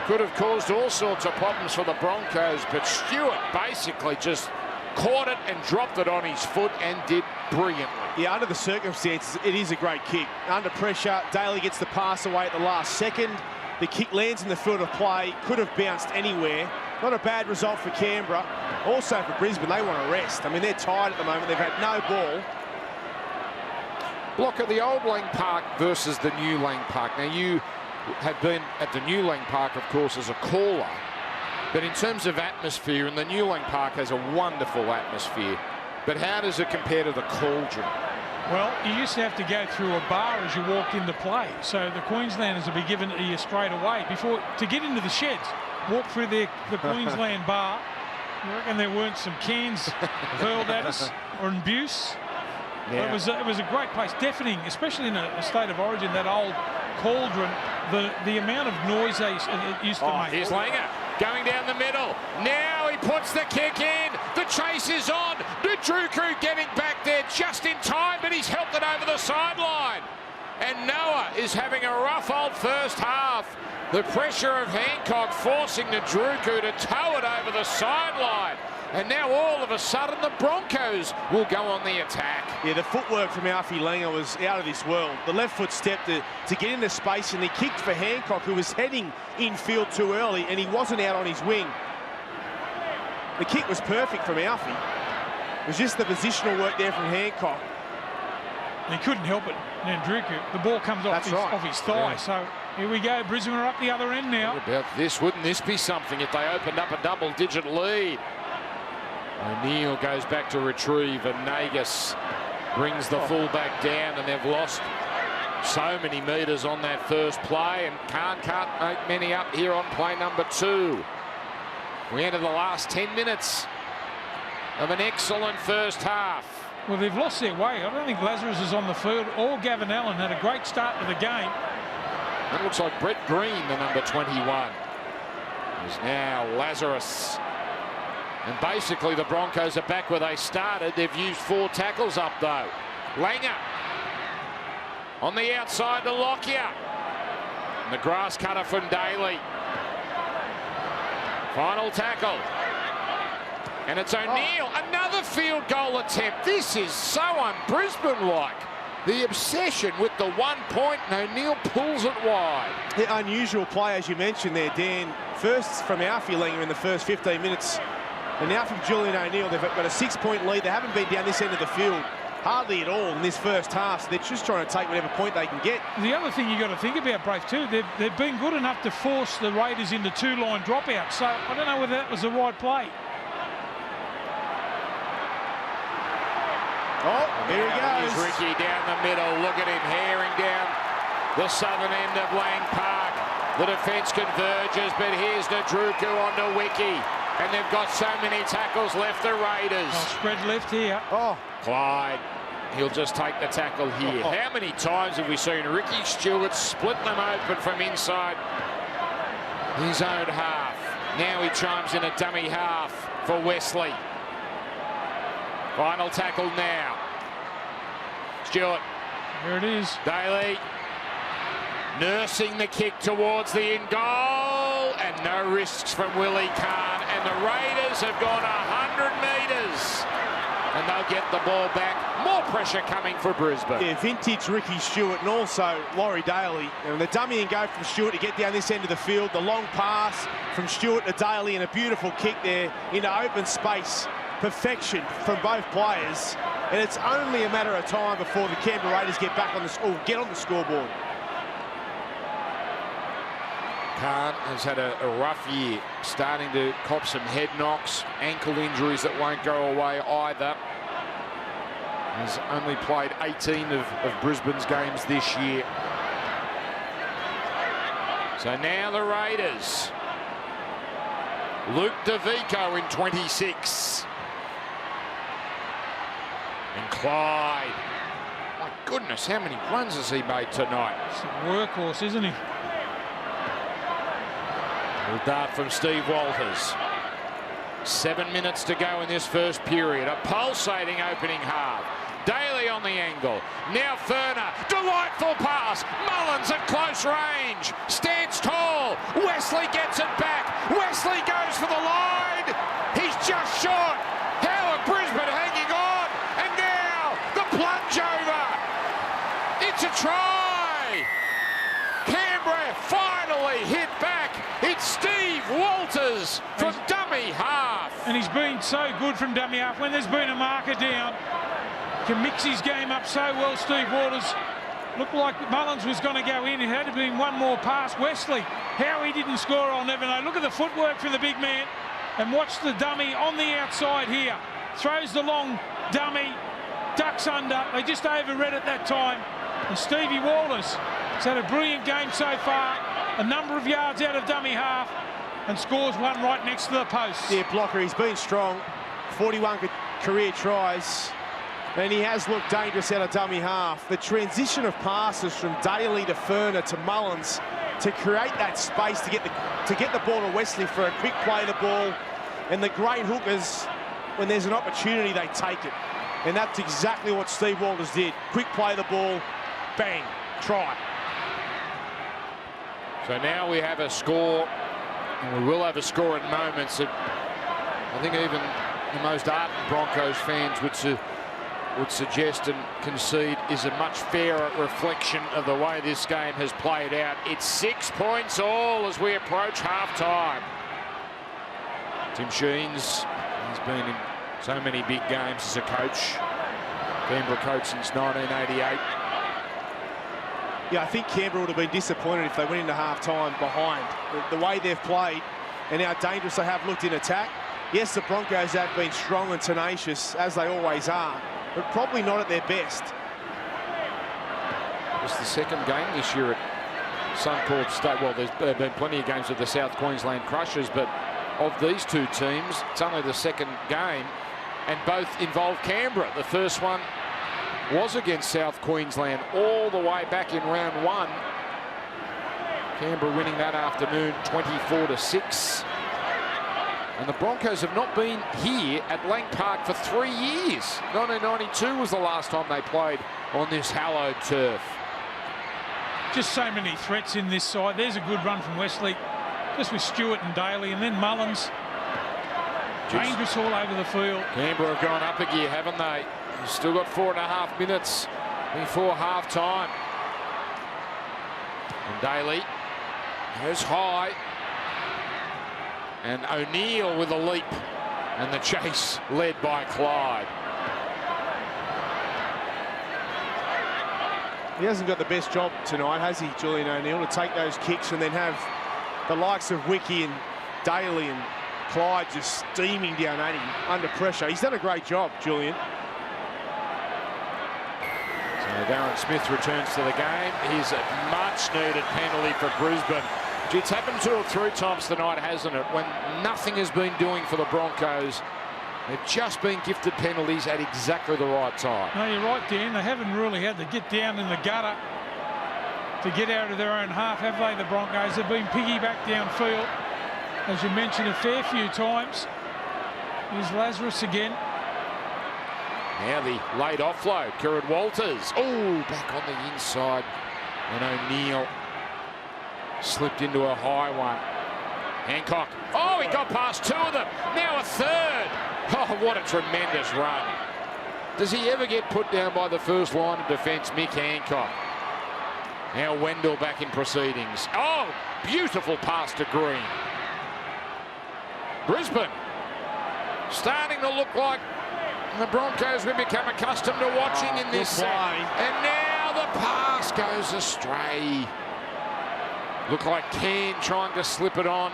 could have caused all sorts of problems for the Broncos, but Stewart basically just caught it and dropped it on his foot and did brilliantly. Yeah, under the circumstances, it is a great kick. Under pressure, Daly gets the pass away at the last second. The kick lands in the field of play, could have bounced anywhere. Not a bad result for Canberra. Also for Brisbane, they want to rest. I mean, they're tired at the moment. They've had no ball. Look at the old Lang Park versus the new Lang Park. Now, you have been at the new Lang Park, of course, as a caller. But in terms of atmosphere, and the new Lang Park has a wonderful atmosphere. But how does it compare to the Cauldron? Well, you used to have to go through a bar as you walked into play. So the Queenslanders will be given to you straight away. To get into the sheds, walk through the Queensland bar. You reckon there weren't some cans hurled at us or abuse? Yeah. It was a great place, deafening, especially in a state of origin, that old Cauldron, the amount of noise they used to make. Here's Langer going down the middle. Now he puts the kick in. The chase is on. Nadruku getting back there just in time, but he's helped it over the sideline. And Noah is having a rough old first half. The pressure of Hancock forcing Nadruku to tow it over the sideline. And now all of a sudden the Broncos will go on the attack. Yeah, the footwork from Alfie Langer was out of this world. The left foot step to get into space, and he kicked for Hancock, who was heading infield too early, and he wasn't out on his wing. The kick was perfect from Alfie. It was just the positional work there from Hancock. He couldn't help it, Nadruku. The ball comes off his thigh. Yeah. So here we go. Brisbane are up the other end now. What about this? Wouldn't this be something if they opened up a double-digit lead? O'Neill goes back to retrieve, and Nagus brings the fullback down, and they've lost so many metres on that first play, and can't make many up here on play number 2. We enter the last 10 minutes of an excellent first half. Well, they've lost their way. I don't think Lazarus is on the field, or Gavin Allen had a great start to the game. It looks like Brett Green, the number 21, is now Lazarus. And basically the Broncos are back where they started. They've used 4 tackles up though. Langer on the outside to Lockyer. And the grass cutter from Daly. Final tackle. And it's O'Neill. Another field goal attempt. This is so un-Brisbane-like. The obsession with the 1 point, and O'Neill pulls it wide. The unusual play, as you mentioned there, Dan. First from Alfie Langer in the first 15 minutes. And now from Julian O'Neill, they've got a 6-point lead. They haven't been down this end of the field hardly at all in this first half. So they're just trying to take whatever point they can get. The other thing you've got to think about, Brave, too, they've been good enough to force the Raiders into 2-line dropouts. So I don't know whether that was the right play. Oh, here he goes. Here's Ricky down the middle. Look at him herring down the southern end of Lang Park. The defence converges, but here's Nadruku onto Wiki. And they've got so many tackles left, the Raiders. Oh, spread left here. Oh, Clyde, he'll just take the tackle here. Oh. How many times have we seen Ricky Stewart split them open from inside his own half? Now he chimes in a dummy half for Wesley. Final tackle now. Stewart. Here it is. Daly nursing the kick towards the in goal, and no risks from Willie Kahn. And the Raiders have gone 100 metres, and they'll get the ball back. More pressure coming for Brisbane. Yeah, vintage Ricky Stewart and also Laurie Daly. And the dummy and go from Stewart to get down this end of the field. The long pass from Stewart to Daly, and a beautiful kick there into open space. Perfection from both players. And it's only a matter of time before the Canberra Raiders get back on get on the scoreboard. Kahn has had a rough year, starting to cop some head knocks, ankle injuries that won't go away either. Has only played 18 of Brisbane's games this year. So now the Raiders. Luke DeVico in 26. And Clyde. My goodness, how many runs has he made tonight? It's a workhorse, isn't he? A dart from Steve Walters. 7 minutes to go in this first period. A pulsating opening half. Daly on the angle. Now Furner. Delightful pass. Mullins at close range. Stands tall. Wesley gets it back. Wesley goes for the line. He's just short. How are Brisbane hanging on? And now the plunge over. It's a try. Canberra finally hit back. It's Steve Walters from dummy half. And he's been so good from dummy half. When there's been a marker down, can mix his game up so well, Steve Walters. Looked like Mullins was going to go in. It had to be one more pass. Wesley, how he didn't score, I'll never know. Look at the footwork from the big man. And watch the dummy on the outside here. Throws the long dummy, ducks under. They just overread it that time. And Stevie Walters has had a brilliant game so far. A number of yards out of dummy half and scores one right next to the post. Yeah, blocker, he's been strong. 41 career tries. And he has looked dangerous out of dummy half. The transition of passes from Daly to Furner to Mullins to create that space to get the ball to Wesley for a quick play of the ball. And the great hookers, when there's an opportunity, they take it. And that's exactly what Steve Walters did. Quick play of the ball, bang, try. So now we have a score, and we will have a score at moments that I think even the most ardent Broncos fans would suggest and concede is a much fairer reflection of the way this game has played out. It's 6 points all as we approach half-time. Tim Sheens, he's been in so many big games as a coach. Canberra coach since 1988. Yeah, I think Canberra would have been disappointed if they went into half-time behind. The way they've played and how dangerous they have looked in attack. Yes, the Broncos have been strong and tenacious, as they always are, but probably not at their best. It's the second game this year at Suncorp State. Well, there's been plenty of games with the South Queensland Crushers, but of these two teams, it's only the second game, and both involve Canberra. The first one was against South Queensland all the way back in round one. Canberra winning that afternoon 24-6. And the Broncos have not been here at Lang Park for 3 years. 1992 was the last time they played on this hallowed turf. Just so many threats in this side. There's a good run from Wesley, just with Stewart and Daly, and then Mullins. Dangerous all over the field. Canberra have gone up a gear, haven't they? Still got 4.5 minutes before half-time. And Daly goes high. And O'Neill with a leap. And the chase led by Clyde. He hasn't got the best job tonight, has he, Julian O'Neill, to take those kicks and then have the likes of Wiki and Daly and Clyde just steaming down at him under pressure. He's done a great job, Julian. So Darren Smith returns to the game. Here's a much-needed penalty for Brisbane. It's happened 2 or 3 times tonight, hasn't it? When nothing has been doing for the Broncos. They've just been gifted penalties at exactly the right time. No, you're right, Dan. They haven't really had to get down in the gutter to get out of their own half, have they, the Broncos? They've been piggyback downfield, as you mentioned a fair few times. Here's Lazarus again. Now the late offload. Kieran Walters. Oh, back on the inside. And O'Neill slipped into a high one. Hancock. Oh, he got past 2 of them. Now a third. Oh, what a tremendous run. Does he ever get put down by the first line of defence, Mick Hancock? Now Wendell back in proceedings. Oh, beautiful pass to Green. Brisbane starting to look like the Broncos we've become accustomed to watching in this set. And now the pass goes astray. Look like Cairn trying to slip it on.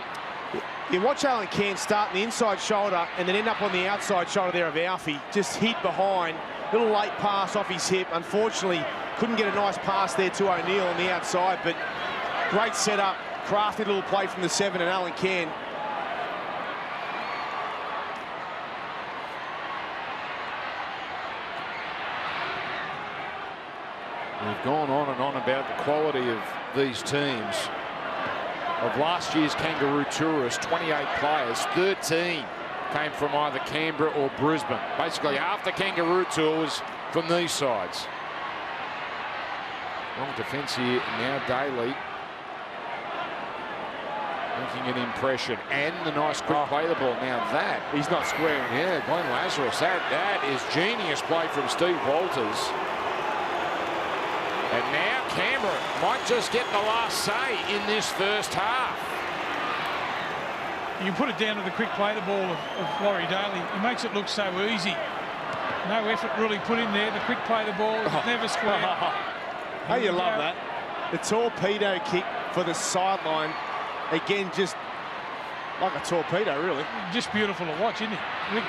You watch Alan Cairn start in the inside shoulder and then end up on the outside shoulder there of Alfie. Just hit behind. Little late pass off his hip. Unfortunately, couldn't get a nice pass there to O'Neill on the outside, but great setup. Crafty little play from the 7 and Alan Cairn. We've gone on and on about the quality of these teams. Of last year's Kangaroo Tourists, 28 players, 13 came from either Canberra or Brisbane. Basically, half the Kangaroo tour was from these sides. Long defence here now, Daly. Making an impression. And the nice quick play the ball. Now that... He's not squaring. Yeah, Glenn Lazarus. That is genius play from Steve Walters. And now Canberra might just get the last say in this first half. You put it down to the quick play the ball of Laurie Daly. He makes it look so easy. No effort really put in there. The quick play the ball, never square. Hey, you love that. The torpedo kick for the sideline. Again, just like a torpedo, really. Just beautiful to watch, isn't it, Ricky?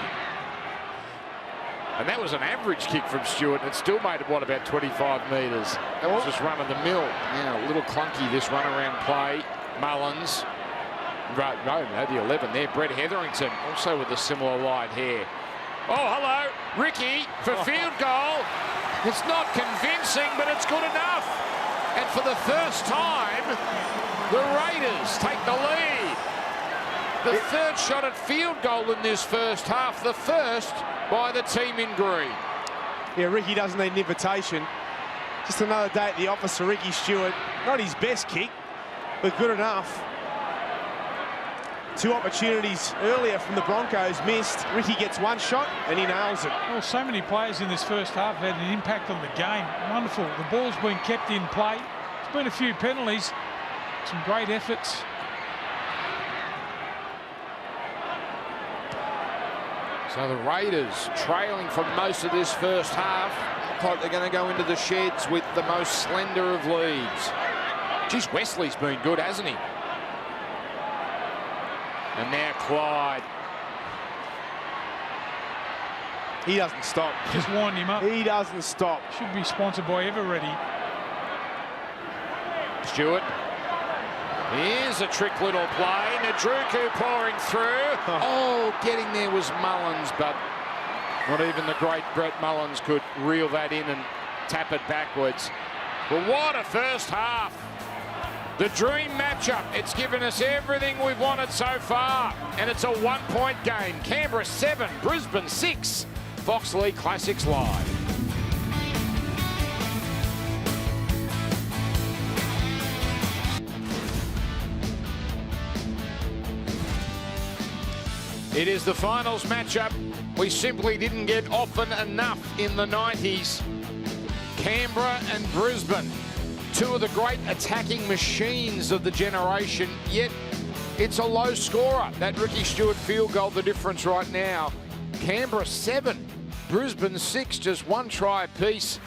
And that was an average kick from Stewart, and it still made it, what, about 25 metres. That was just run of the mill. Now, a little clunky, this run-around play. Mullins. Right, the 11 there. Brett Hetherington, also with a similar light hair. Oh, hello, Ricky for field goal. It's not convincing, but it's good enough. And for the first time, the Raiders take the lead. The third shot at field goal in this first half, the first by the team in green. Yeah, Ricky doesn't need an invitation. Just another day at the office for Ricky Stewart. Not his best kick, but good enough. 2 opportunities earlier from the Broncos missed. Ricky gets 1 shot and he nails it. Well, so many players in this first half have had an impact on the game. Wonderful. The ball's been kept in play. There's been a few penalties. Some great efforts. So the Raiders trailing for most of this first half. Look like they're going to go into the sheds with the most slender of leads. Geez, Wesley's been good, hasn't he? And now Clyde. He doesn't stop. Just wind him up. He doesn't stop. Should be sponsored by Everready. Stewart. Here's a trick little play. Nadruku pouring through. Oh, getting there was Mullins, but not even the great Brett Mullins could reel that in and tap it backwards. But what a first half. The dream matchup. It's given us everything we've wanted so far. And it's a 1-point game. Canberra 7, Brisbane 6. Fox League Classics Live. It is the finals matchup we simply didn't get often enough in the 90s. Canberra and Brisbane. 2 of the great attacking machines of the generation, yet it's a low scorer. That Ricky Stewart field goal, the difference right now. Canberra 7, Brisbane 6, just 1 try apiece.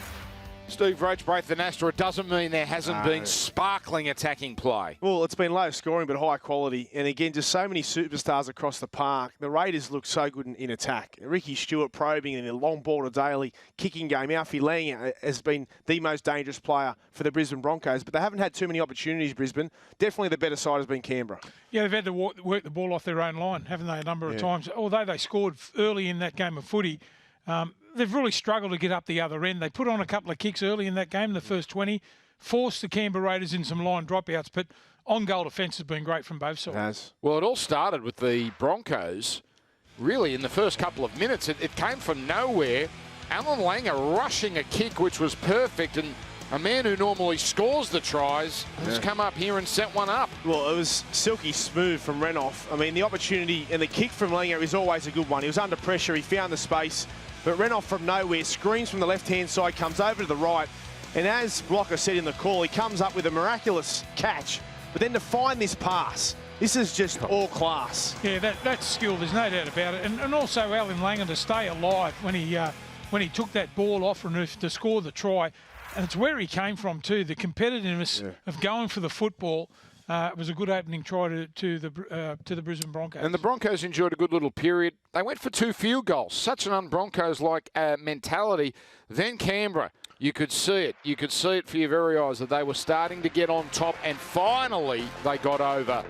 Steve Roach, Braithen Astor, it doesn't mean there hasn't been sparkling attacking play. Well, it's been low scoring, but high quality. And again, just so many superstars across the park. The Raiders look so good in attack. Ricky Stewart probing and a long ball to Daly. Kicking game. Alfie Lang has been the most dangerous player for the Brisbane Broncos, but they haven't had too many opportunities, Brisbane. Definitely the better side has been Canberra. Yeah, they've had to work the ball off their own line, haven't they, a number of times. Although they scored early in that game of footy, they've really struggled to get up the other end. They put on a couple of kicks early in that game, the first 20, forced the Canberra Raiders in some line dropouts, but on-goal defence has been great from both sides. Well, it all started with the Broncos. Really, in the first couple of minutes, it came from nowhere. Alan Langer rushing a kick, which was perfect, and a man who normally scores the tries has come up here and set one up. Well, it was silky smooth from Renouf. I mean, the opportunity and the kick from Langer is always a good one. He was under pressure. He found the space. But Renouf from nowhere screens from the left-hand side, comes over to the right. And as Blocker said in the call, he comes up with a miraculous catch. But then to find this pass, this is just all class. Yeah, that's skill. There's no doubt about it. And also Alan Langer to stay alive when he took that ball off Renouf to score the try. And it's where he came from too. The competitiveness of going for the football. It was a good opening try to the Brisbane Broncos. And the Broncos enjoyed a good little period. They went for 2 field goals. Such an un-Broncos-like mentality. Then Canberra, you could see it. You could see it for your very eyes that they were starting to get on top, and finally they got over,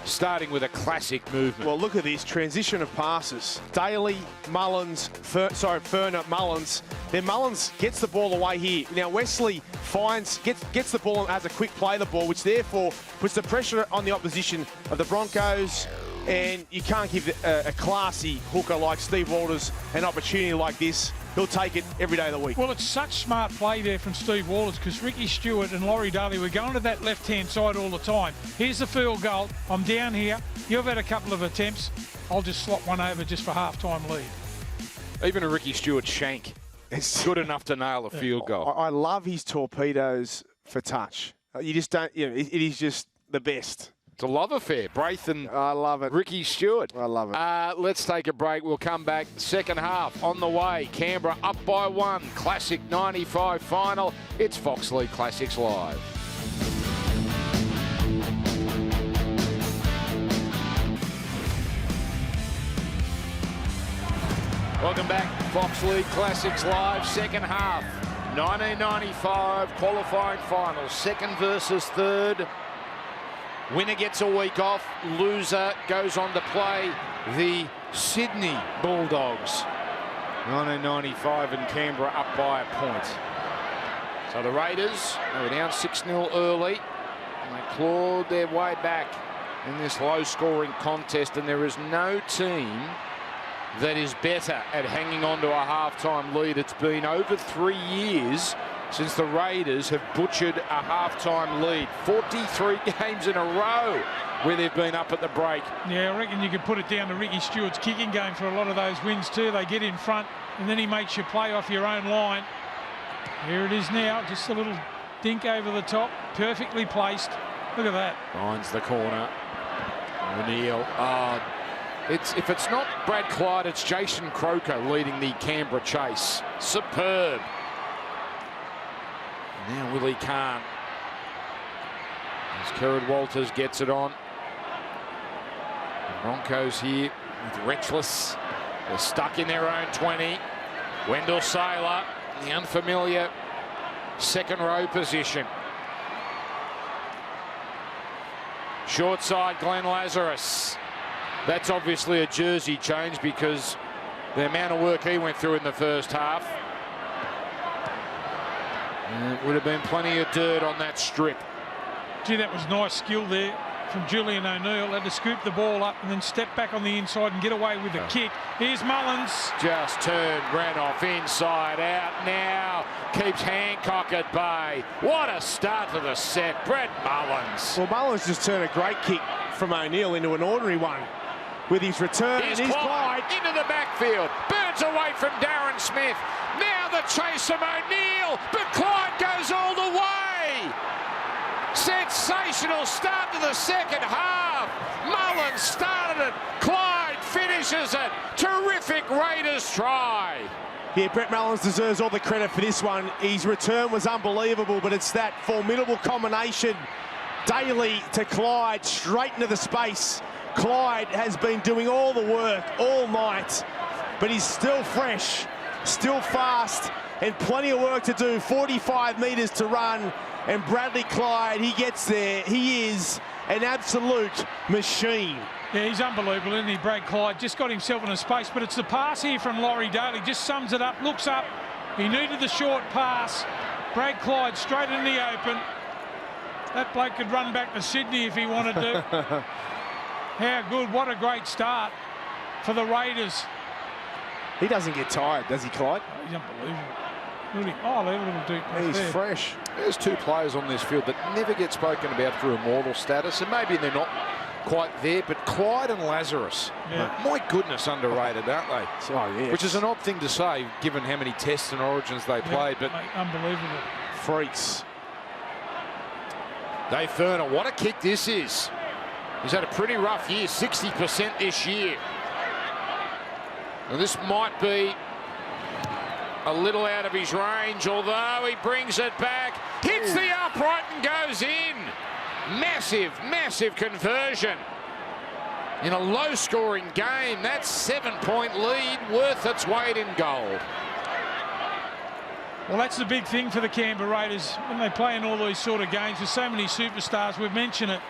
starting with a classic movement. Well, look at this transition of passes. Daly, Mullins, Ferner, Mullins. Then Mullins gets the ball away here. Now Wesley gets the ball and has a quick play the ball, which therefore puts the pressure on the opposition of the Broncos. and you can't give a classy hooker like Steve Walters an opportunity like this. He'll take it every day of the week. Well, it's such smart play there from Steve Walters because Ricky Stewart and Laurie Daly were going to that left-hand side all the time. Here's the field goal. I'm down here. You've had a couple of attempts. I'll just slot one over just for half-time lead. Even a Ricky Stewart shank. It's good enough to nail a field goal. I love his torpedoes for touch. You just don't, it is just the best. It's a love affair. Braithen. I love it. Ricky Stewart. I love it. Let's take a break. We'll come back. Second half on the way. Canberra up by 1. Classic 95 final. It's Fox League Classics Live. Welcome back. Fox League Classics Live. Second half. 1995 qualifying final. Second versus third. Winner gets a week off. Loser goes on to play the Sydney Bulldogs. 1995 and Canberra up by a point. So the Raiders, they were down 6-0 early. And they clawed their way back in this low-scoring contest. And there is no team that is better at hanging on to a half-time lead. It's been over 3 years since the Raiders have butchered a half-time lead. 43 games in a row where they've been up at the break. Yeah, I reckon you could put it down to Ricky Stewart's kicking game for a lot of those wins too. They get in front and then he makes you play off your own line. Here it is now, just a little dink over the top, perfectly placed. Look at that. Finds the corner. O'Neill. If it's not Brad Clyde, it's Jason Croker leading the Canberra chase. Superb. Now Willie Kahn. As Kerrod Walters gets it on. The Broncos here with Retchless. They're stuck in their own 20. Wendell Saylor, the unfamiliar second row position. Short side, Glenn Lazarus. That's obviously a jersey change because the amount of work he went through in the first half. And it would have been plenty of dirt on that strip. Gee, that was nice skill there from Julian O'Neill. Had to scoop the ball up and then step back on the inside and get away with a kick. Here's Mullins. Just turned, ran off inside out now. Keeps Hancock at bay. What a start to the set. Brett Mullins. Well, Mullins just turned a great kick from O'Neill into an ordinary one. With his return, here's Clyde into the backfield. Burns away from Darren Smith. Now the chase from O'Neill, but Clyde goes all the way. Sensational start to the second half. Mullins started it. Clyde finishes it. Terrific Raiders try. Yeah, Brett Mullins deserves all the credit for this one. His return was unbelievable, but it's that formidable combination. Daly to Clyde, straight into the space. Clyde has been doing all the work all night, but he's still fresh, still fast, and plenty of work to do. 45 metres to run, and Bradley Clyde, he gets there. He is an absolute machine. Yeah, he's unbelievable, isn't he, Brad Clyde? Just got himself in a space, but it's the pass here from Laurie Daly. Just sums it up, looks up. He needed the short pass. Brad Clyde straight in the open. That bloke could run back to Sydney if he wanted to. How good, what a great start for the Raiders. He doesn't get tired, does he, Clyde? Oh, he's unbelievable. Oh, a little deep. He's there. fresh. There's two players on this field that never get spoken about for immortal status, and maybe they're not quite there, but Clyde and Lazarus, my goodness, underrated, aren't they? Oh, yeah. Which is an odd thing to say, given how many tests and origins they played, but mate, unbelievable. Freaks. Dave Ferner, what a kick this is. He's had a pretty rough year, 60% this year. And this might be a little out of his range, although he brings it back, hits the upright and goes in. Massive, massive conversion. In a low-scoring game, that 7-point lead worth its weight in gold. Well, that's the big thing for the Canberra Raiders when they play in all these sort of games with so many superstars. We've mentioned it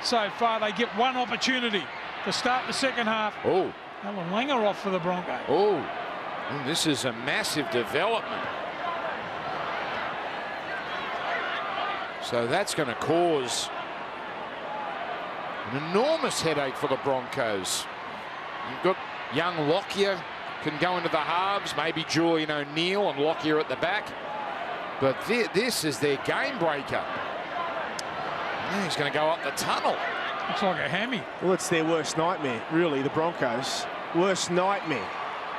so far. They get one opportunity to start the second half. Oh. Alan Langer off for the Broncos. Oh, this is a massive development. So that's going to cause An enormous headache for the Broncos. You've got young Lockyer can go into the halves, maybe Julian O'Neill and Lockyer at the back. But this is their game breaker. Now he's going to go up the tunnel. Looks like a hammy. Well, it's their worst nightmare, really, the Broncos. Worst nightmare.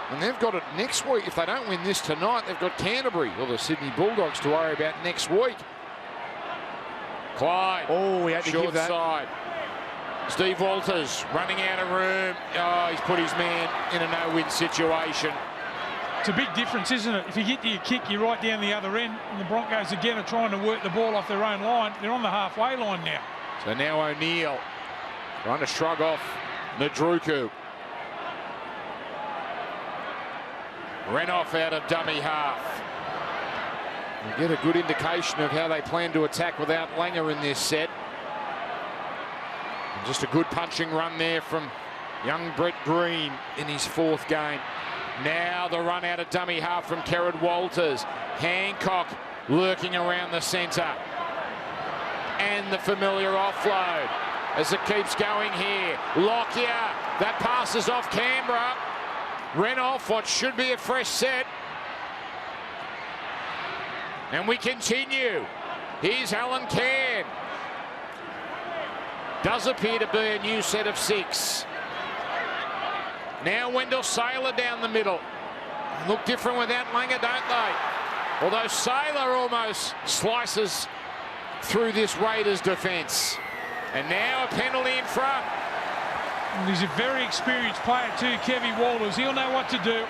And they've got it next week. If they don't win this tonight, they've got Canterbury or the Sydney Bulldogs to worry about next week. Clyde. Oh, we had to give that. Short side. Steve Walters running out of room. Oh, he's put his man in a no-win situation. It's a big difference, isn't it? If you get to your kick, you're right down the other end. And the Broncos, again, are trying to work the ball off their own line. They're on the halfway line now. So now O'Neill trying to shrug off Nadruku. Renoff out of dummy half. You get a good indication of how they plan to attack without Langer in this set. And just a good punching run there from young Brett Green in his 4th game. Now the run out of dummy half from Kerrod Walters. Hancock lurking around the centre. And the familiar offload as it keeps going here. Lockyer, that passes off Canberra. Renoff, what should be a fresh set. And we continue. Here's Alan Cairn. Does appear to be a new set of 6. Now Wendell Saylor down the middle. Look different without Langer, don't they? Although Saylor almost slices through this Raiders defence. And now a penalty in front. And he's a very experienced player too, Kevy Walters. He'll know what to do.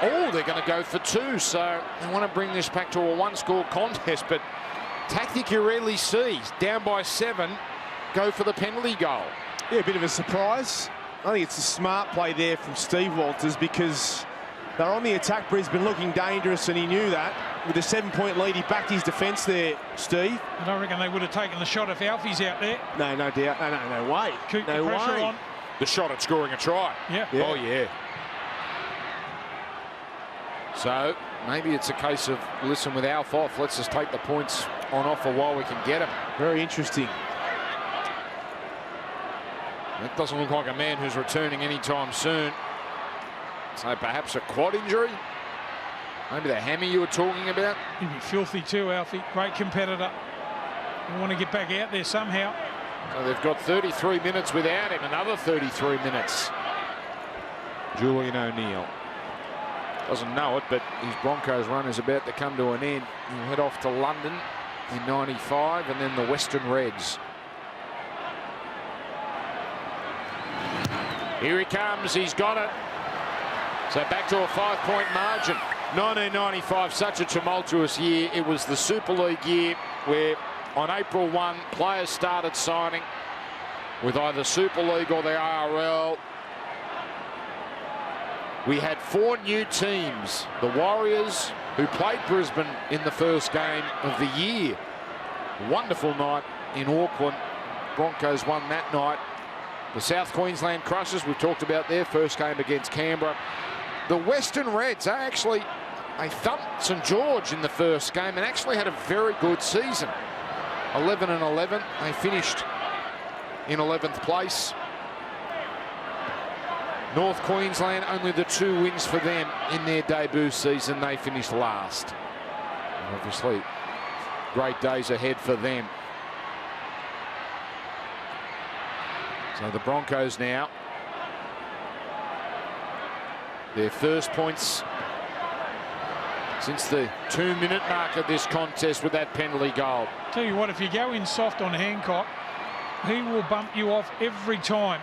Oh, they're going to go for 2, so they want to bring this back to a 1-score contest, but tactic you rarely see. Down by 7, go for the penalty goal. Yeah, a bit of a surprise. I think it's a smart play there from Steve Walters because they're on the attack, Brisbane, looking dangerous, and he knew that. With a 7-point lead, he backed his defence there, Steve. I don't reckon they would have taken the shot if Alfie's out there. No doubt. No way. Keep no the pressure way. on. The shot at scoring a try. Yeah. Oh, yeah. So maybe it's a case of, listen, with Alf off, let's just take the points on offer while we can get them. Very interesting. That doesn't look like a man who's returning anytime soon. So perhaps a quad injury. Maybe the hammy you were talking about. He'd be filthy too, Alfie. Great competitor. They want to get back out there somehow. So they've got 33 minutes without him. Another 33 minutes. Julian O'Neill. Doesn't know it, but his Broncos run is about to come to an end. He'll head off to London in '95 and then the Western Reds. Here he comes, he's got it. So back to a 5-point margin. 1995, such a tumultuous year. It was the Super League year where on April 1, players started signing with either Super League or the ARL. We had 4 new teams. The Warriors, who played Brisbane in the first game of the year. Wonderful night in Auckland. Broncos won that night. The South Queensland Crushers, we've talked about their first game against Canberra. The Western Reds, they thumped St George in the first game and actually had a very good season. 11-11, they finished in 11th place. North Queensland, only the 2 wins for them in their debut season. They finished last. And obviously, great days ahead for them. So the Broncos now, their first points since the 2-minute mark of this contest with that penalty goal. Tell you what, if you go in soft on Hancock, he will bump you off every time.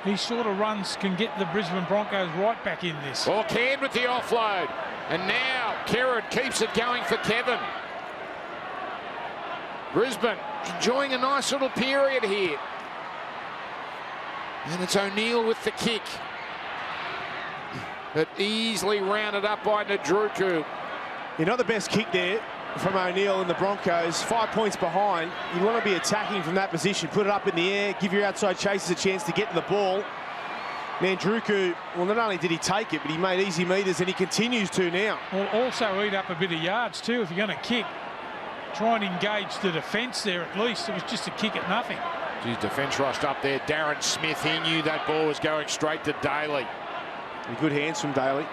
He sort of runs, can get the Brisbane Broncos right back in this. Well, Cairn with the offload. And now Kerrod keeps it going for Kevin. Brisbane enjoying a nice little period here. And it's O'Neill with the kick. But easily rounded up by Nadruku. You're not the best kick there from O'Neill and the Broncos. 5 points behind. You want to be attacking from that position. Put it up in the air. Give your outside chasers a chance to get to the ball. Nadruku, well, not only did he take it, but he made easy meters, and he continues to now. Will also eat up a bit of yards too if you're going to kick. try and engage the defence there at least. It was just a kick at nothing. His defence rushed up there. Darren Smith, he knew that ball was going straight to Daly. Good hands from Daly.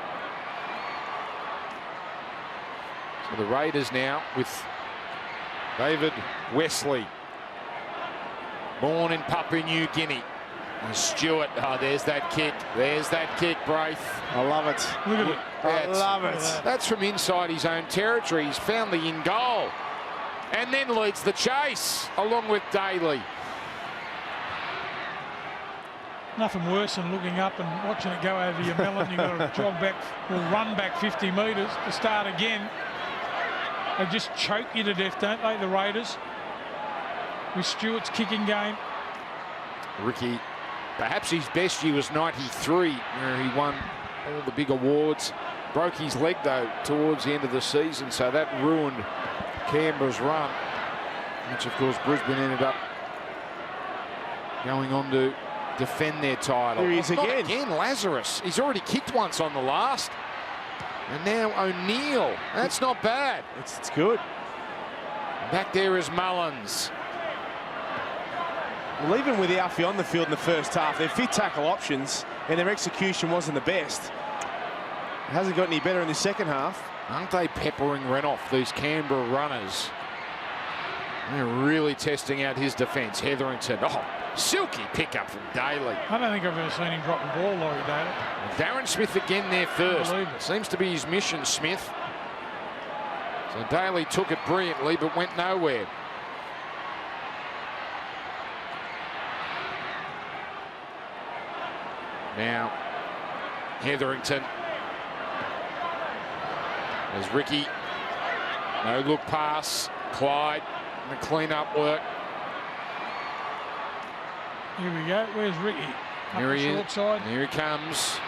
So the Raiders now with David Wesley, born in Papua New Guinea. And Stewart, oh, there's that kick. There's that kick, Braith. I love it. Look at it. I love it. That's from inside his own territory. He's found the in goal. And then leads the chase along with Daly. Nothing worse than looking up and watching it go over your melon. You've got to jog back or run back 50 metres to start again. They just choke you to death, don't they, the Raiders? With Stewart's kicking game. Ricky, perhaps his best year was 93, where he won all the big awards. Broke his leg, though, towards the end of the season, so that ruined Canberra's run, which, of course, Brisbane ended up going on to defend their title. Here he is Not again. again, Lazarus. He's already kicked once on the last. And now O'Neill. That's not bad. It's good. Back there is Mullins. Well, even with Alfie on the field in the first half, their fit tackle options and their execution wasn't the best. It hasn't got any better in the second half. Aren't they peppering Renoff, these Canberra runners? They're really testing out his defence. Hetherington, oh, silky pickup from Daly. I don't think I've ever seen him drop the ball, Laurie Daly. Darren Smith again there first. Unbelievable. Seems to be his mission, Smith. So Daly took it brilliantly, but went nowhere. Now, Hetherington. There's Ricky. No look pass. Clyde. And the clean-up work. Here we go. Where's Ricky? Up Here the he is. short side. Here he comes.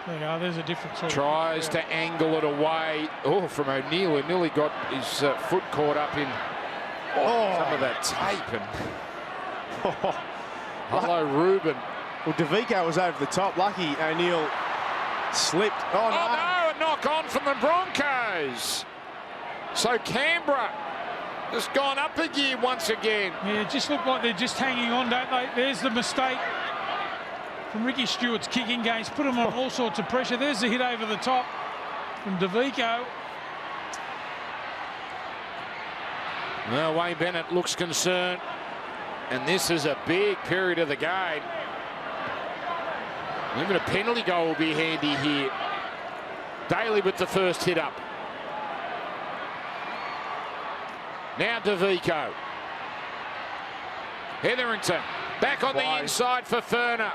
There you go. There's a different sort Tries of to angle it away. Oh, from O'Neill, who nearly got his foot caught up in some of that tape. And hello, Ruben. Well, DeVico was over the top. Lucky O'Neill slipped. Oh, no. Oh, no, a knock on from the Broncos. So Canberra has gone up a gear once again. Yeah, it just looked like they're just hanging on, don't they? There's the mistake from Ricky Stewart's kicking games. Put him on all sorts of pressure. There's the hit over the top from DeVico. Well, Wayne Bennett looks concerned. And this is a big period of the game. Even a penalty goal will be handy here. Daly with the first hit up. Now DeVico. Hetherington back on the inside for Ferner.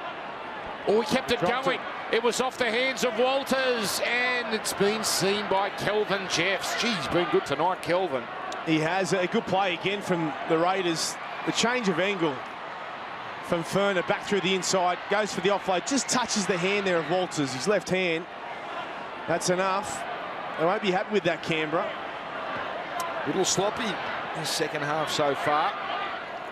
Oh, he kept it going. It was off the hands of Walters, and it's been seen by Kelvin Jeffs. Gee, he's been good tonight, Kelvin. He has a good play again from the Raiders. The change of angle from Ferner back through the inside, goes for the offload, just touches the hand there of Walters, his left hand. That's enough. They won't be happy with that, Canberra. Little sloppy in the second half so far.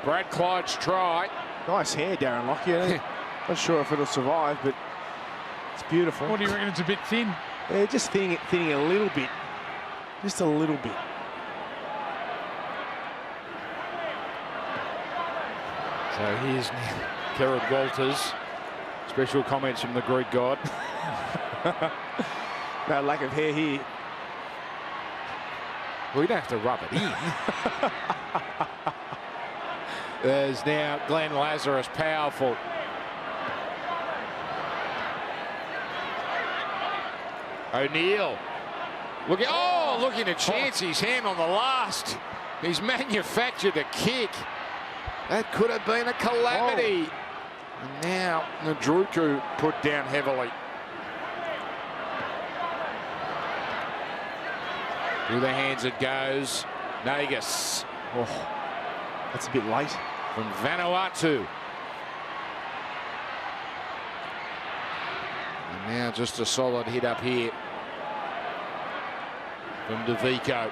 Brad Clyde's try. Nice hair, Darren Lockyer. Not sure if it'll survive, but it's beautiful. What do you reckon? It's a bit thin. Yeah, just thinning a little bit. Just a little bit. So here's Gerard Walters. Special comments from the Greek god. No lack of hair here. Well, you don't have to rub it in. There's now Glenn Lazarus, powerful. O'Neill. Looking to chance his hand on the last. He's manufactured a kick. That could have been a calamity. And now Nadruku put down heavily. Through the hands it goes. Nagus. Oh, that's a bit late. From Vanuatu. And now just a solid hit up here from DeVico.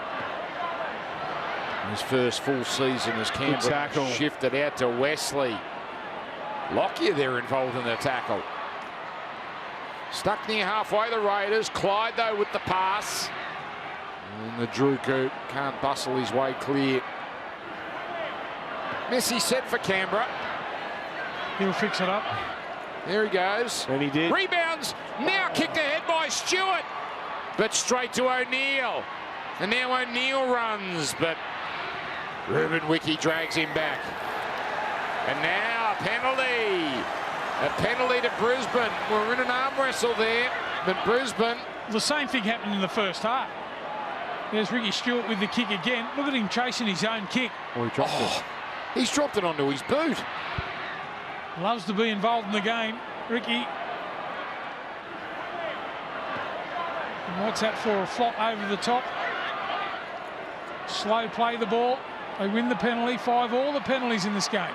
His first full season as Canberra shifted out to Wesley. Lockyer there involved in the tackle. Stuck near halfway, the Raiders. Clyde, though, with the pass. And the Druku can't bustle his way clear. Messi set for Canberra. He'll fix it up. There he goes. And he did. Rebounds. Now kicked ahead by Stewart. But straight to O'Neill. And now O'Neill runs, but Ruben Wiki drags him back. And now a penalty. A penalty to Brisbane. We're in an arm wrestle there, but Brisbane. The same thing happened in the first half. There's Ricky Stewart with the kick again. Look at him chasing his own kick. Oh, he dropped it. He's dropped it onto his boot. Loves to be involved in the game, Ricky. And what's that for? A flop over the top. Slow play the ball. They win the penalty. 5 all the penalties in this game.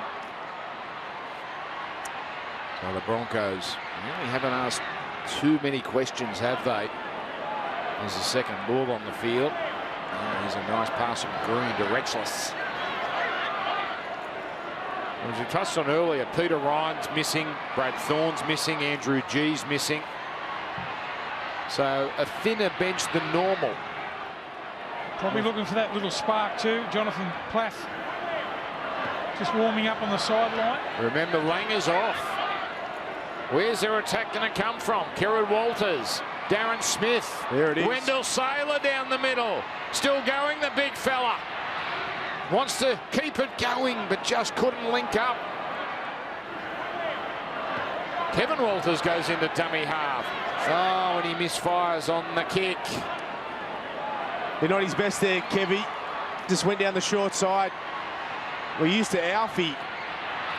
So the Broncos really haven't asked too many questions, have they? There's a second ball on the field. Oh, here's a nice pass from Green to Rexless. As we touched on earlier, Peter Ryan's missing, Brad Thorne's missing, Andrew G's missing. So a thinner bench than normal. Probably looking for that little spark too. Jonathan Plath just warming up on the sideline. Remember, Langer's off. Where's their attack going to come from? Kerrod Walters, Darren Smith. There it is. Wendell Saylor down the middle. Still going, the big fella. Wants to keep it going, but just couldn't link up. Kevin Walters goes into dummy half. Oh, and he misfires on the kick. They're not his best there, Kevy. Just went down the short side. We're used to Alfie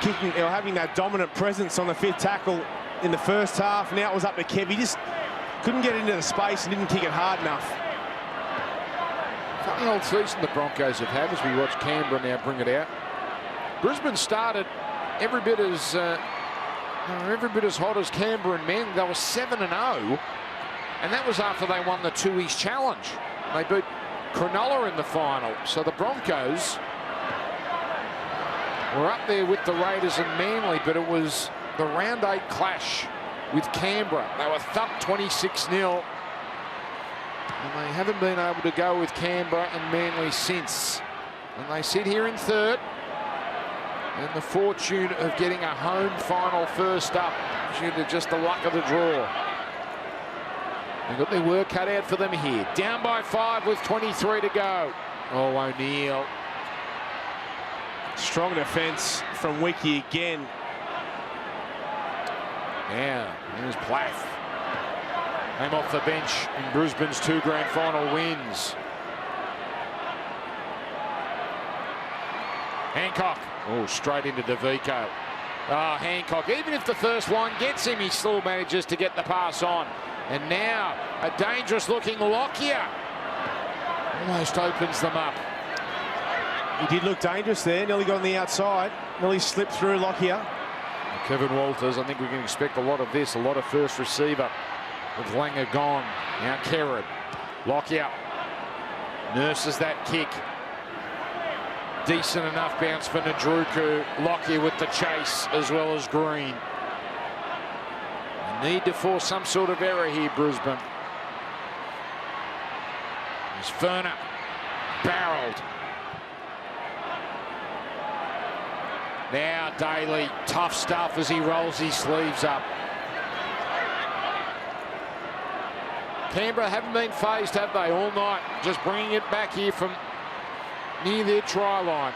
kicking or having that dominant presence on the 5th tackle in the first half. Now it was up to Kevy. Just couldn't get into the space and didn't kick it hard enough. Funny old season the Broncos have had as we watch Canberra now bring it out. Brisbane started every bit as hot as Canberra and men. They were 7-0, and that was after they won the 2 East Challenge. They beat Cronulla in the final. So the Broncos were up there with the Raiders and Manly, but it was the round 8 clash with Canberra. They were thumped 26-0. And they haven't been able to go with Canberra and Manly since. And they sit here in 3rd. And the fortune of getting a home final first up due to just the luck of the draw. They've got their work cut out for them here. Down by 5 with 23 to go. Oh, O'Neill. Strong defence from Wiki again. Yeah, here's Plath. Came off the bench in Brisbane's 2 grand final wins. Hancock. Oh, straight into DeVico. Oh, Hancock. Even if the first one gets him, he still manages to get the pass on. And now a dangerous looking Lockyer. Almost opens them up. He did look dangerous there. Nearly got on the outside. Nearly slipped through Lockyer. Kevin Walters, I think we can expect a lot of this. A lot of first receiver. With Langer gone. Now Kerrod. Lockyer nurses that kick. Decent enough bounce for Nadruku. Lockyer with the chase as well as Green. They need to force some sort of error here, Brisbane. There's Ferner. Barreled. Now Daly. Tough stuff as he rolls his sleeves up. Canberra haven't been phased, have they, all night? Just bringing it back here from near their try line.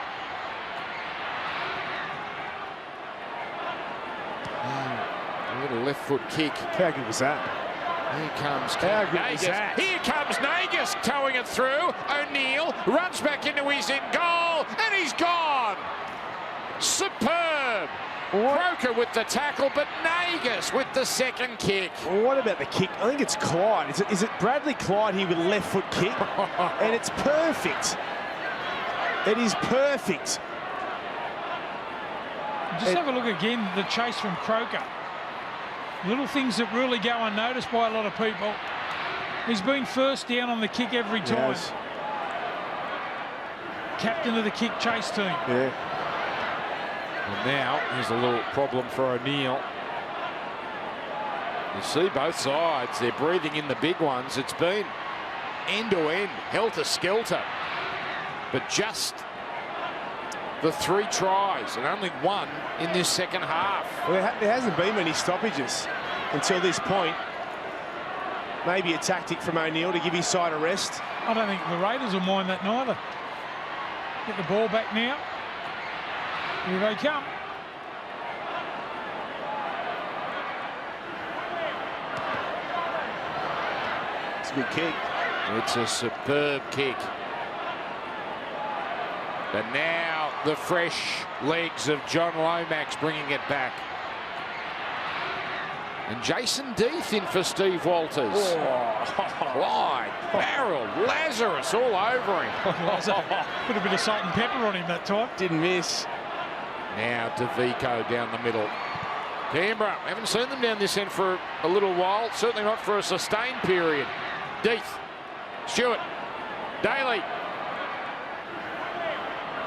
A little left foot kick. How good was that? Here comes Nagus. Here comes Nagus towing it through. O'Neill runs back into his in goal, and he's gone. Superb. Croker with the tackle, but Nagus with the second kick. What about the kick? I think it's Clyde. Is it Bradley Clyde here with a left foot kick? And it's perfect. It is perfect. Just have a look again, the chase from Croker. Little things that really go unnoticed by a lot of people. He's been first down on the kick every time. Yes. Captain of the kick chase team. Yeah. And now here's a little problem for O'Neill. You see both sides, they're breathing in the big ones. It's been end-to-end, helter-skelter. But just the 3 tries and only 1 in this second half. Well, there hasn't been many stoppages until this point. Maybe a tactic from O'Neill to give his side a rest. I don't think the Raiders will mind that neither. Get the ball back now. Here they come. It's a good kick. It's a superb kick. But now the fresh legs of John Lomax bringing it back. And Jason Deeth in for Steve Walters. Clyde, Barrel, Lazarus all over him. Put a bit of salt and pepper on him that time. Didn't miss. Now DeVico down the middle. Canberra, haven't seen them down this end for a little while. Certainly not for a sustained period. Deeth, Stewart, Daly.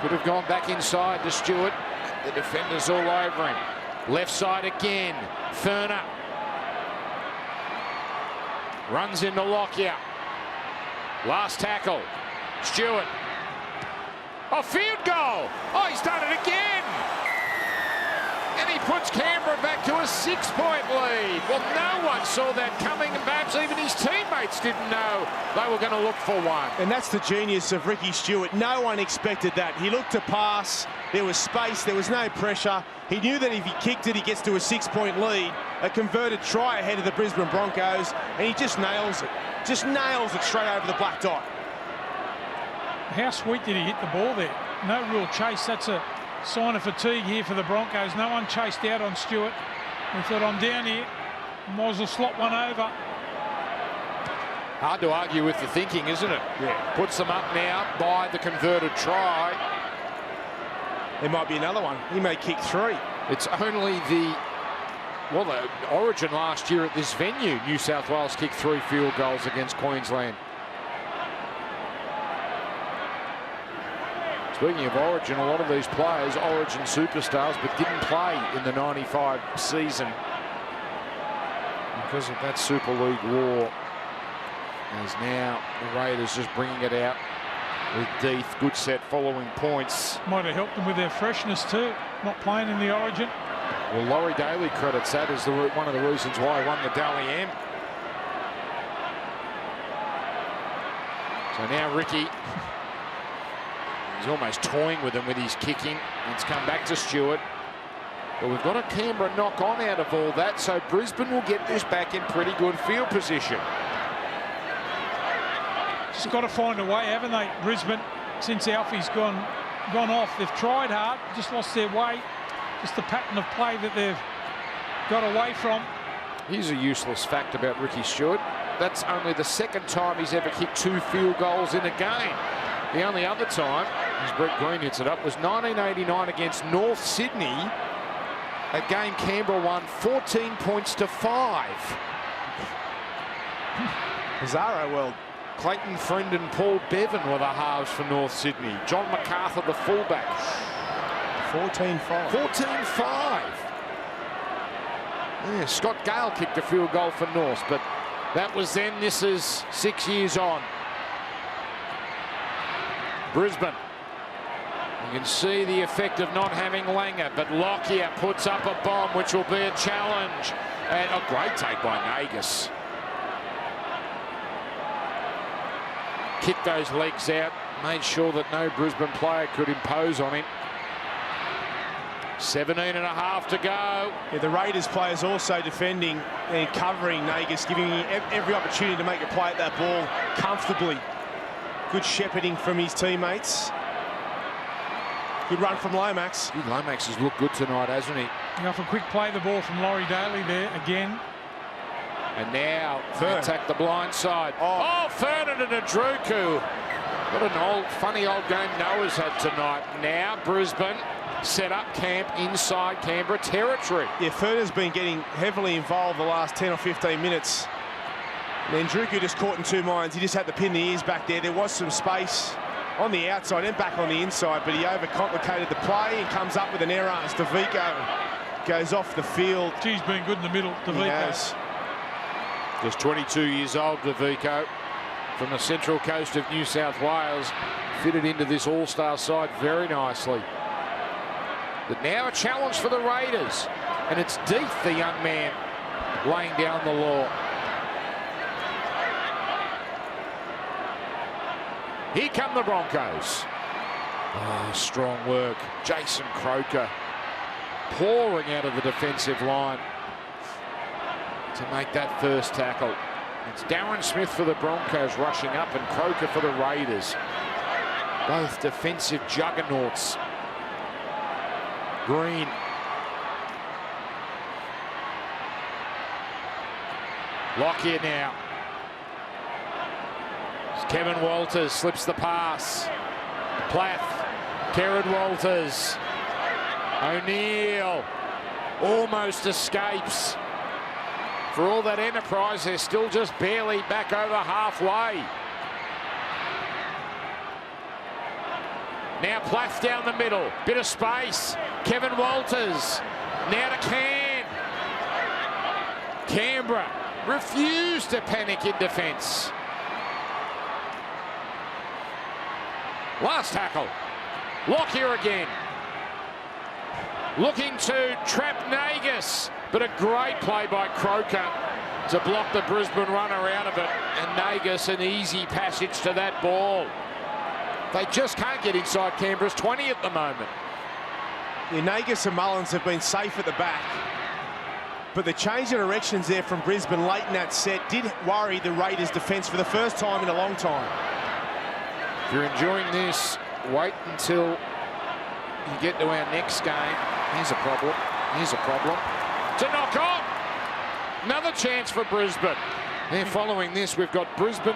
Could have gone back inside to Stewart. The defenders all over him. Left side again. Ferner. Runs into Lockyer. Last tackle. Stewart. Oh, field goal. Oh, he's done it again. And he puts Canberra back to a 6-point lead. Well, no one saw that coming, and perhaps even his teammates didn't know they were going to look for one. And that's the genius of Ricky Stewart. No one expected that. He looked to pass. There was space. There was no pressure. He knew that if he kicked it, he gets to a 6-point lead. A converted try ahead of the Brisbane Broncos, and he just nails it. Just nails it straight over the black dot. How sweet did he hit the ball there? No real chase. That's a sign of fatigue here for the Broncos. No one chased out on Stewart. He thought, I'm down here. Might as well slot one over. Hard to argue with the thinking, isn't it? Yeah. Puts them up now by the converted try. There might be another one. He may kick 3. It's only the Origin last year at this venue. New South Wales kicked 3 field goals against Queensland. Speaking of Origin, a lot of these players, Origin superstars, but didn't play in the 95 season because of that Super League war. As now the Raiders just bringing it out with Deeth. Good set following points. Might have helped them with their freshness too, not playing in the Origin. Well, Laurie Daly credits that as one of the reasons why he won the Dally M. So now Ricky, he's almost toying with him with his kicking. It's come back to Stewart. But we've got a Canberra knock on out of all that, so Brisbane will get this back in pretty good field position. Just got to find a way, haven't they, Brisbane? Since Alfie's gone off, they've tried hard, just lost their way. Just the pattern of play that they've got away from. Here's a useless fact about Ricky Stewart. That's only the second time he's ever kicked 2 field goals in a game. The only other time, as Brett Green hits it up, was 1989 against North Sydney. A game Canberra won 14 points to 5. Bizarro world. Clayton Friend and Paul Bevan were the halves for North Sydney. John MacArthur, the fullback. 14-5. 14-5. Yeah, Scott Gale kicked a field goal for North, but that was then. This is 6 years on. Brisbane. You can see the effect of not having Langer, but Lockyer puts up a bomb, which will be a challenge. And a great take by Nagus. Kicked those legs out, made sure that no Brisbane player could impose on him. 17.5 to go. Yeah, the Raiders players also defending and covering Nagus, giving him every opportunity to make a play at that ball comfortably. Good shepherding from his teammates. Good run from Lomax. Lomax has looked good tonight, hasn't he? Off a quick play, the ball from Laurie Daly there again. And now attack the blind side. Oh, Fernan and Adruku. What an funny old game Noah's had tonight. Now Brisbane set up camp inside Canberra territory. Yeah, Fernand's been getting heavily involved the last 10 or 15 minutes. And then Druku just caught in 2 minds. He just had to pin the ears back there. There was some space on the outside and back on the inside, but he overcomplicated the play and comes up with an error as DeVico goes off the field. He's been good in the middle, DeVico. He has. Just 22 years old, DeVico. from the central coast of New South Wales, fitted into this all-star side very nicely. But now a challenge for the Raiders, and it's Deeth, the young man, laying down the law. Here come the Broncos. Oh, strong work. Jason Croker pouring out of the defensive line to make that first tackle. It's Darren Smith for the Broncos rushing up and Croker for the Raiders. Both defensive juggernauts. Green. Lockyer now. Kevin Walters slips the pass. Plath. Kerrod Walters. O'Neill almost escapes. For all that enterprise, they're still just barely back over halfway. Now Plath down the middle. Bit of space. Kevin Walters. Now to Canberra refused to panic in defence. Last tackle. Lockyer again. Looking to trap Nagus, but a great play by Croker to block the Brisbane runner out of it. And Nagus, an easy passage to that ball. They just can't get inside Canberra's 20 at the moment. Yeah, Nagus and Mullins have been safe at the back. But the change of directions there from Brisbane late in that set did worry the Raiders' defence for the first time in a long time. If you're enjoying this, wait until you get to our next game. Here's a problem. Here's a problem. To knock on. Another chance for Brisbane. And following this, we've got Brisbane,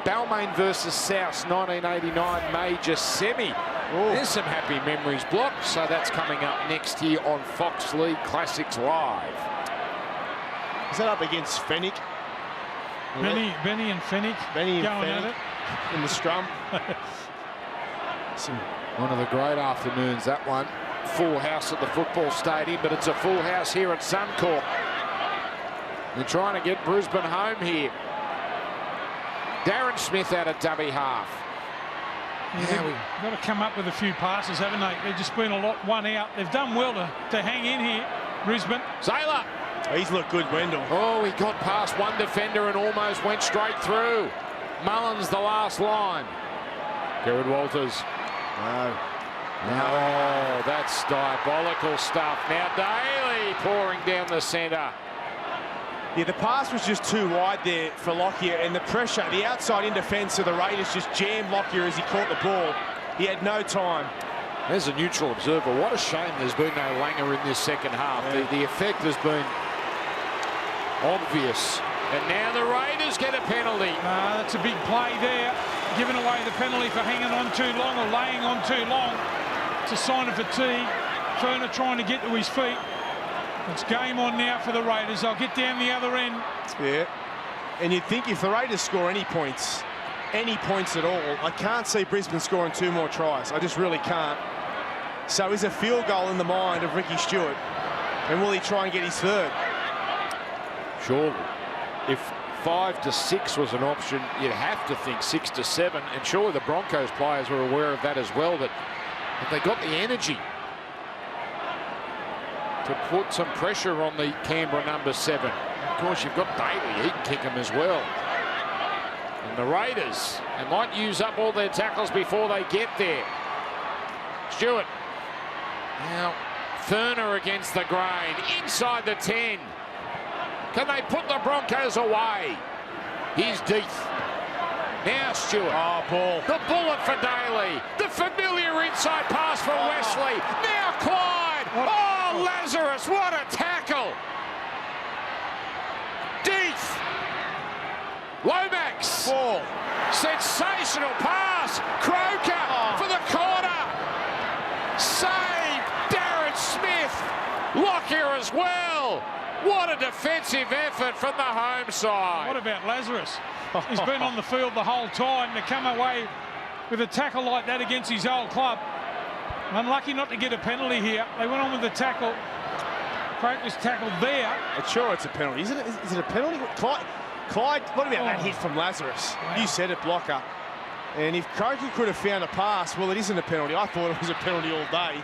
Balmain versus South, 1989 major semi. Ooh. There's some happy memories blocked, so that's coming up next year on Fox League Classics Live. Is that up against Fenwick? Benny and Fenwick going at it in the scrum. One of the great afternoons, that one. Full house at the football stadium, but it's a full house here at Suncorp. They're trying to get Brisbane home here. Darren Smith out of dummy half. Yeah, they've got to come up with a few passes, haven't they? They've just been a lot one out. They've done well to hang in here, Brisbane. Sailor. He's looked good, Wendell. Oh, he got past one defender and almost went straight through. Mullins, the last line. Kerrod Walters. No. Oh, that's diabolical stuff. Now Daly pouring down the centre. Yeah, the pass was just too wide there for Lockyer, and the pressure, the outside in defence of the Raiders just jammed Lockyer as he caught the ball. He had no time. There's a neutral observer. What a shame there's been no Langer in this second half. Yeah. The effect has been obvious. And now the Raiders get a penalty. That's a big play there. Giving away the penalty for hanging on too long or laying on too long. It's a sign of fatigue. Ferner trying to get to his feet. It's game on now for the Raiders. They'll get down the other end. Yeah. And you'd think if the Raiders score any points at all, I can't see Brisbane scoring 2 more tries. I just really can't. So is a field goal in the mind of Ricky Stewart? And will he try and get his 3rd? Surely. If 5 to 6 was an option, you'd have to think 6 to 7. And surely the Broncos players were aware of that as well, that they got the energy to put some pressure on the Canberra number 7. Of course, you've got Daly. He can kick them as well. And the Raiders, they might use up all their tackles before they get there. Stewart. Now, Ferner against the grain. Inside the 10. Can they put the Broncos away? Here's Deeth. Now Stewart. Oh, ball. The bullet for Daly. The familiar inside pass for Wesley. Now Clyde. Oh, Lazarus, what a tackle. Deeth. Lomax. Ball. Sensational pass. Croker for the corner. Save. Darren Smith. Lockyer as well. What a defensive effort from the home side. What about Lazarus? He's been on the field the whole time to come away with a tackle like that against his old club. Unlucky not to get a penalty here. They went on with the tackle. Craig was tackled there. I'm sure it's a penalty, isn't it? Is it a penalty? Clyde, what about that hit from Lazarus? Wow. You said it, blocker. And if Croker could have found a pass, well, it isn't a penalty. I thought it was a penalty all day.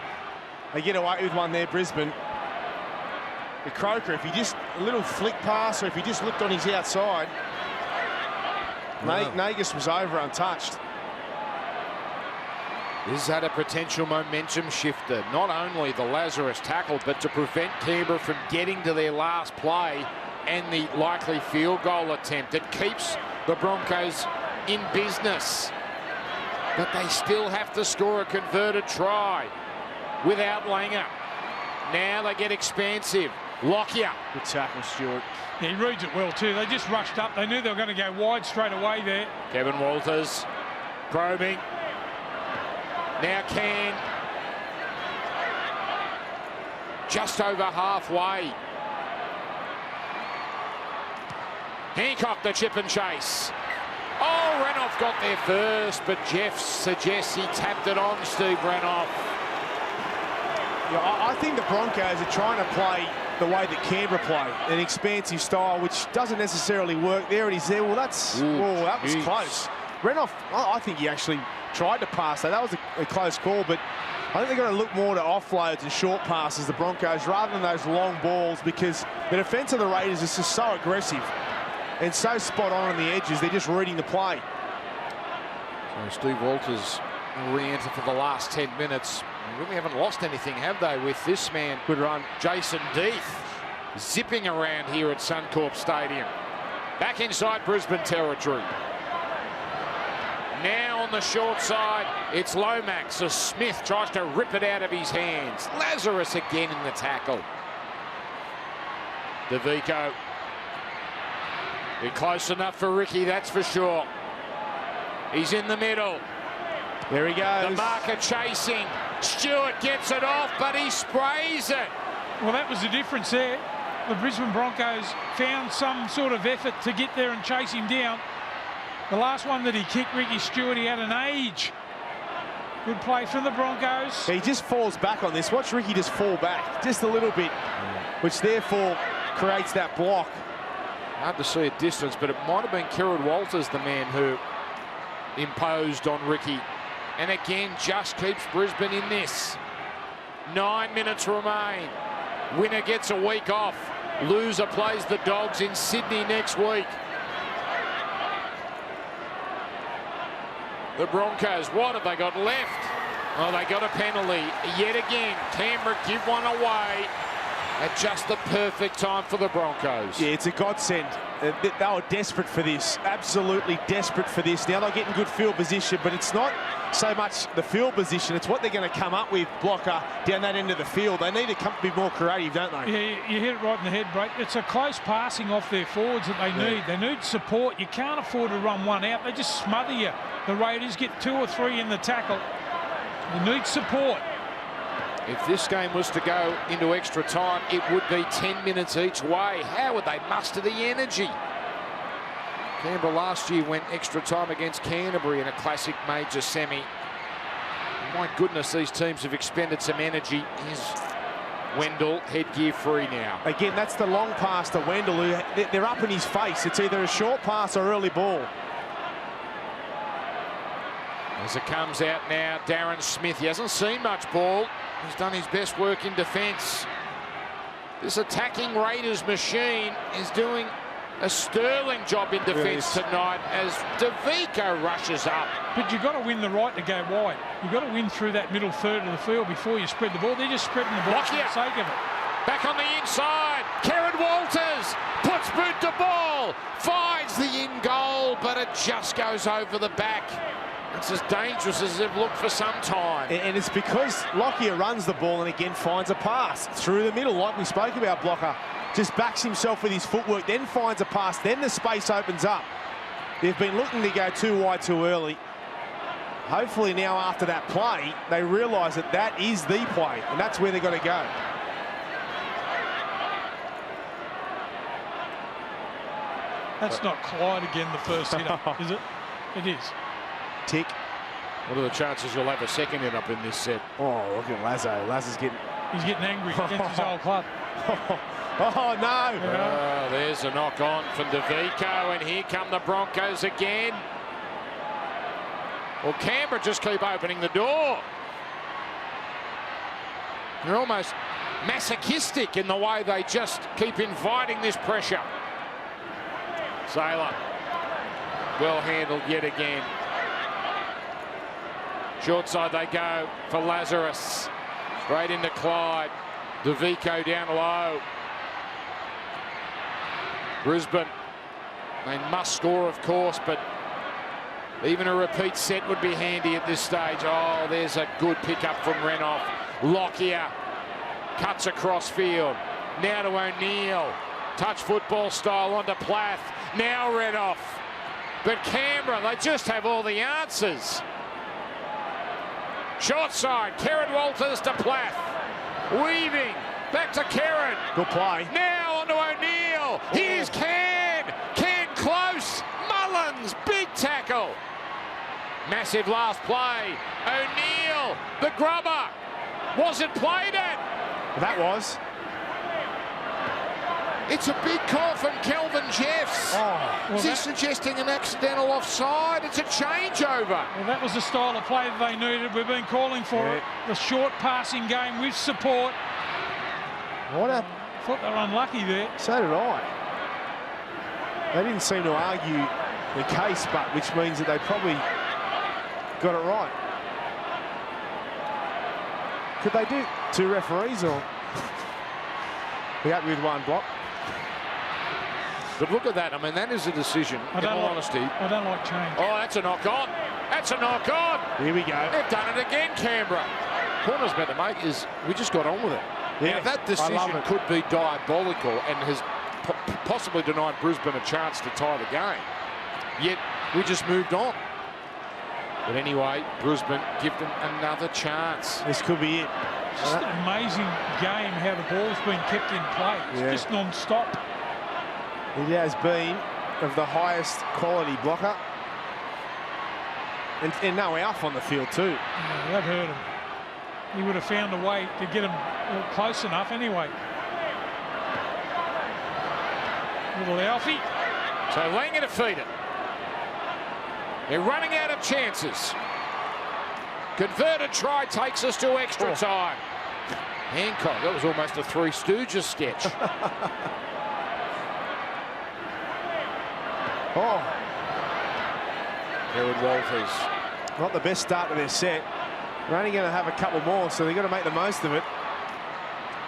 They get away with one there, Brisbane. But Croker, if he just a little flick pass, or if he just looked on his outside, Nagus was over untouched. This had a potential momentum shifter. Not only the Lazarus tackle, but to prevent Canberra from getting to their last play and the likely field goal attempt. It keeps the Broncos in business. But they still have to score a converted try without Langer. Now they get expansive. Lockyer. Good tackle, Stewart. Yeah, he reads it well too. They just rushed up. They knew they were going to go wide straight away there. Kevin Walters probing. Now Can. Just over halfway. Hancock the chip and chase. Oh, Renouf got there first, but Jeff suggests he tapped it on Steve Renouf. Yeah, I think the Broncos are trying to play the way that Canberra play, an expansive style, which doesn't necessarily work. There it is there. Well, that's... oh, that was close. Renouf, I think he actually tried to pass that. That was a close call, but I think they've got to look more to offloads and short passes, the Broncos, rather than those long balls, because the defence of the Raiders is just so aggressive and so spot on the edges. They're just reading the play. So Steve Walters will re-enter for the last 10 minutes. They really haven't lost anything, have they, with this man? Good run. Jason Deeth zipping around here at Suncorp Stadium. Back inside Brisbane territory. Now on the short side, it's Lomax as Smith tries to rip it out of his hands. Lazarus again in the tackle. DeVico. Be close enough for Ricky, that's for sure. He's in the middle. There he goes. The marker chasing. Stewart gets it off, but he sprays it. Well, that was the difference there. The Brisbane Broncos found some sort of effort to get there and chase him down. The last one that he kicked, Ricky Stewart, he had an age. Good play from the Broncos. He just falls back on this. Watch Ricky just fall back just a little bit, which therefore creates that block. Hard to see a distance, but it might have been Kieran Walters, the man who imposed on Ricky. And again, just keeps Brisbane in this. 9 minutes remain. Winner gets a week off. Loser plays the Dogs in Sydney next week. The Broncos, what have they got left? Oh, they got a penalty. Yet again, Canberra give one away at just the perfect time for the Broncos. Yeah, it's a godsend. They were desperate for this, absolutely desperate for this. Now they're getting good field position, but it's not so much the field position, it's what they're going to come up with, blocker, down that end of the field. They need to be more creative, don't they? Yeah, you hit it right in the head, Brett. It's a close passing off their forwards that they need. They need support. You can't afford to run one out. They just smother you. The Raiders get 2 or 3 in the tackle. You need support. If this game was to go into extra time, it would be 10 minutes each way. How would they muster the energy? Canberra last year went extra time against Canterbury in a classic major semi. My goodness, these teams have expended some energy. Here's Wendell, headgear free now. Again, that's the long pass to Wendell, who they're up in his face. It's either a short pass or early ball. As it comes out now, Darren Smith. He hasn't seen much ball. He's done his best work in defence. This attacking Raiders machine is doing a sterling job in defence tonight as DeVico rushes up. But you've got to win the right to go wide. You've got to win through that middle third of the field before you spread the ball. They're just spreading the ball for the sake of it. Back on the inside, Kieran Walters puts boot to ball, finds the in goal, but it just goes over the back. It's as dangerous as they've looked for some time. And it's because Lockyer runs the ball and again finds a pass through the middle, like we spoke about. Blocker just backs himself with his footwork, then finds a pass, then the space opens up. They've been looking to go too wide too early. Hopefully now after that play, they realise that that is the play, and that's where they've got to go. That's not Clyde again, the first hit-up, is it? It is. Tick. What are the chances you'll have a second hit-up in this set? Oh, look at Lazo. Lazo's getting... He's getting angry against his old club. Oh, no. Oh, there's a knock on from DeVico, and here come the Broncos again. Well, Canberra just keep opening the door. They're almost masochistic in the way they just keep inviting this pressure. Sailor, well handled yet again. Short side they go for Lazarus. Straight into Clyde. DeVico down low. Brisbane, they must score, of course, but even a repeat set would be handy at this stage. Oh, there's a good pickup from Renouf. Lockyer cuts across field. Now to O'Neill. Touch football style onto Plath. Now Renouf. But Canberra, they just have all the answers. Short side, Kerrod Walters to Plath. Weaving, back to Kerrod. Good play. Now onto O'Neill. Here's Can. Can close. Mullins, big tackle. Massive last play. O'Neill, the grubber. Was it played at? That was. It's a big call from Kelvin Jeffs. Is he suggesting an accidental offside? It's a changeover. Well, that was the style of play that they needed. We've been calling for it. The short passing game with support. What happened? Thought they were unlucky there. So did I. They didn't seem to argue the case, but which means that they probably got it right. Could they do 2 referees or be happy with 1 block? But look at that. I mean, that is a decision, in all honesty. I don't like change. Oh, that's a knock on. That's a knock on. Here we go. They've done it again, Canberra. Corner's about to make is we just got on with it. Yeah, now, that decision could be diabolical and has possibly denied Brisbane a chance to tie the game. Yet we just moved on. But anyway, Brisbane give them another chance. This could be it. Just an amazing game how the ball's been kept in play. It's just non-stop. It has been of the highest quality blocker. And no Alf on the field too. Yeah, that hurt him. He would have found a way to get him close enough anyway. Little Alfie. So Langer defeated. They're running out of chances. Converted try takes us to extra time. Hancock, that was almost a Three Stooges sketch. Kerrod Walters. Not the best start to their set. They're only going to have a couple more, so they've got to make the most of it.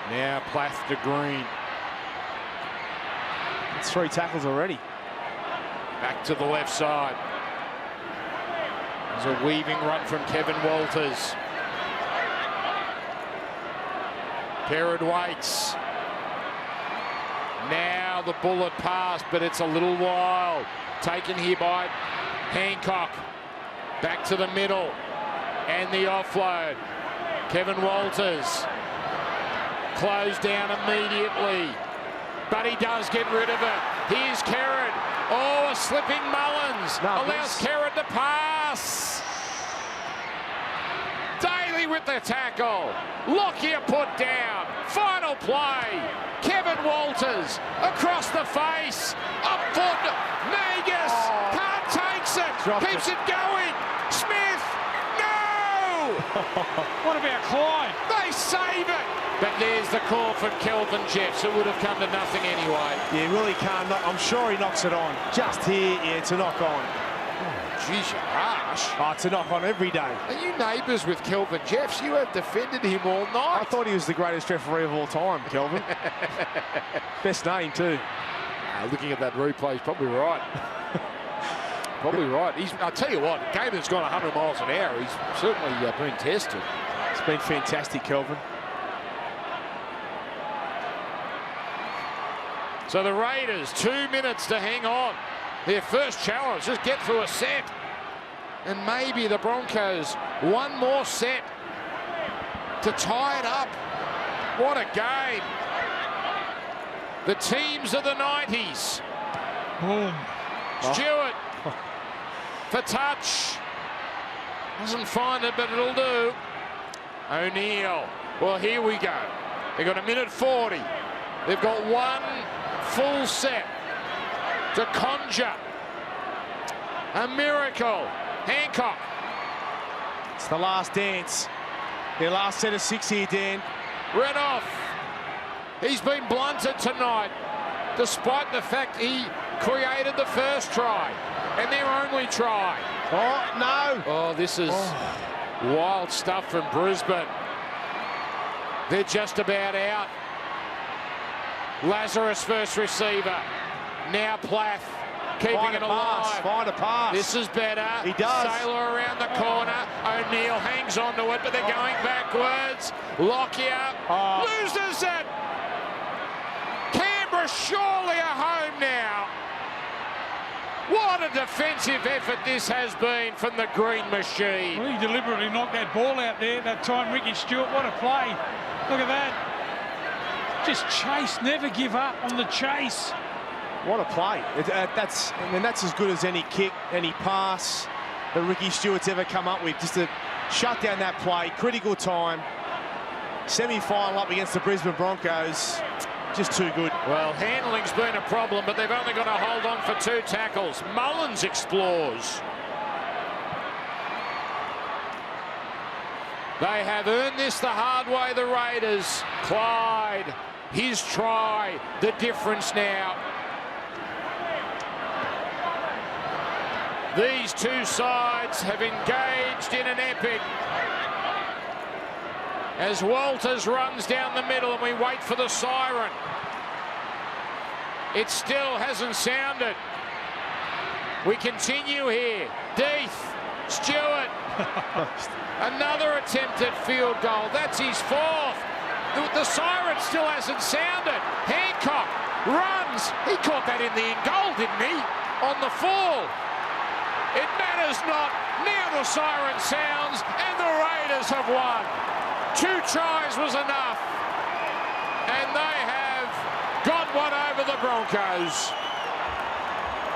Now Plath to Green. It's 3 tackles already. Back to the left side. There's a weaving run from Kevin Walters. Kerrod waits. Now the bullet pass, but it's a little wild. Taken here by Hancock. Back to the middle. And the offload. Kevin Walters. Closed down immediately. But he does get rid of it. Here's Kerrod. Oh, a slipping Mullins. Allows Kerrod to pass. Daly with the tackle. Lockyer put down. Final play. Kevin Walters across the face. Up foot. Nagus. Can't takes it. Keeps it going. Smith. No. What about Clyde? They save it. But there's the call from Kelvin Jeffs. It would have come to nothing anyway. Yeah, Willie can't. I'm sure he knocks it on. Just here, yeah, it's a knock on. Oh, geez, you're harsh. Oh, it's a knock on every day. Are you neighbours with Kelvin Jeffs? You have defended him all night. I thought he was the greatest referee of all time, Kelvin. Best name, too. Looking at that replay, he's probably right. Probably right. I'll tell you what, a game that's gone 100 miles an hour, he's certainly been tested. It's been fantastic, Kelvin. So the Raiders, 2 minutes to hang on. Their first challenge, just get through a set. And maybe the Broncos, one more set to tie it up. What a game. The teams of the 90s. Boom. Stewart for touch. Doesn't find it, but it'll do. O'Neill. Well, here we go. They got a minute 40. They've got one full set to conjure a miracle. Hancock. It's the last dance. Their last set of 6 here, Dan. Renoff. He's been blunted tonight, despite the fact he created the first try and their only try. Oh, no. Oh, this is wild stuff from Brisbane. They're just about out. Lazarus first receiver. Now Plath keeping it alive. Find a pass. This is better. He does. Sailor around the corner. O'Neill hangs on to it, but they're going backwards. Lockyer loses it. Canberra surely are home now. What a defensive effort this has been from the Green Machine. Well, he deliberately knocked that ball out there that time. Ricky Stewart, what a play. Look at that. Just chase, never give up on the chase. What a play. That's as good as any kick, any pass that Ricky Stewart's ever come up with. Just to shut down that play. Critical time. Semi-final up against the Brisbane Broncos. Just too good. Well, handling's been a problem, but they've only got to hold on for 2 tackles. Mullins explores. They have earned this the hard way, the Raiders. Clyde, his try, the difference now. These two sides have engaged in an epic. As Walters runs down the middle and we wait for the siren. It still hasn't sounded. We continue here. Death, Stewart. Another attempted field goal. That's his 4th. The siren still hasn't sounded. Hancock runs. He caught that in the in goal, didn't he? On the fall. It matters not. Now the siren sounds and the Raiders have won. 2 tries was enough. And they have got one over the Broncos.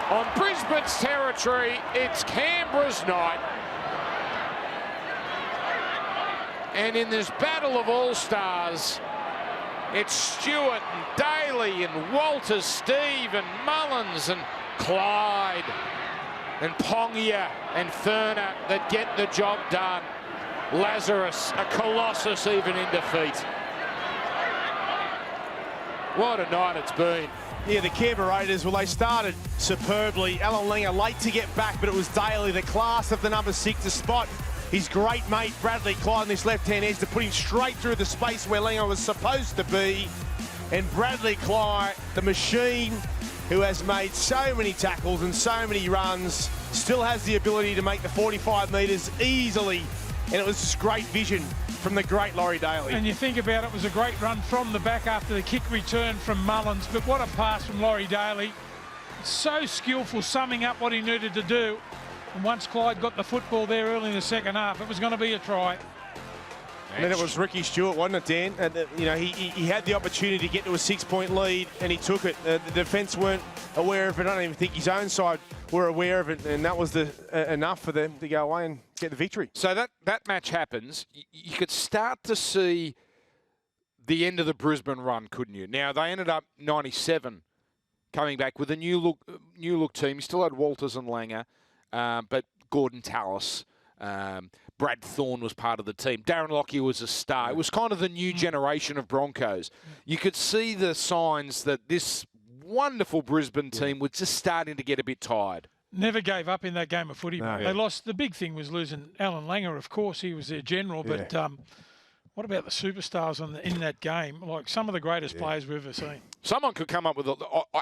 On Brisbane's territory, it's Canberra's night. And in this battle of all-stars, it's Stewart and Daly and Walters, Steve and Mullins and Clyde and Pongia and Ferner that get the job done. Lazarus, a colossus even in defeat. What a night it's been. Yeah, the Canberra Raiders, well, they started superbly. Alan Langer late to get back, but it was Daly, the class of the number 6, to spot his great mate Bradley Clyde on this left-hand edge to put him straight through the space where Langer was supposed to be. And Bradley Clyde, the machine who has made so many tackles and so many runs, still has the ability to make the 45 metres easily. And it was just great vision from the great Laurie Daly. And you think about it, it was a great run from the back after the kick return from Mullins. But what a pass from Laurie Daly. So skillful, summing up what he needed to do. And once Clyde got the football there early in the second half, it was going to be a try. And then it was Ricky Stewart, wasn't it, Dan? You know, he had the opportunity to get to a 6-point lead, and he took it. The defence weren't aware of it. I don't even think his own side were aware of it, and that was enough for them to go away and get the victory. So that match happens. You could start to see the end of the Brisbane run, couldn't you? Now, they ended up 97 coming back with a new look team. You still had Walters and Langer, but Gordon Tallis, Brad Thorne was part of the team. Darren Lockyer was a star. It was kind of the new generation of Broncos. You could see the signs that this wonderful Brisbane team was just starting to get a bit tired. Never gave up in that game of footy. No. They lost. The big thing was losing Alan Langer, of course. He was their general. But what about the superstars in that game? Like some of the greatest players we've ever seen. Someone could come up with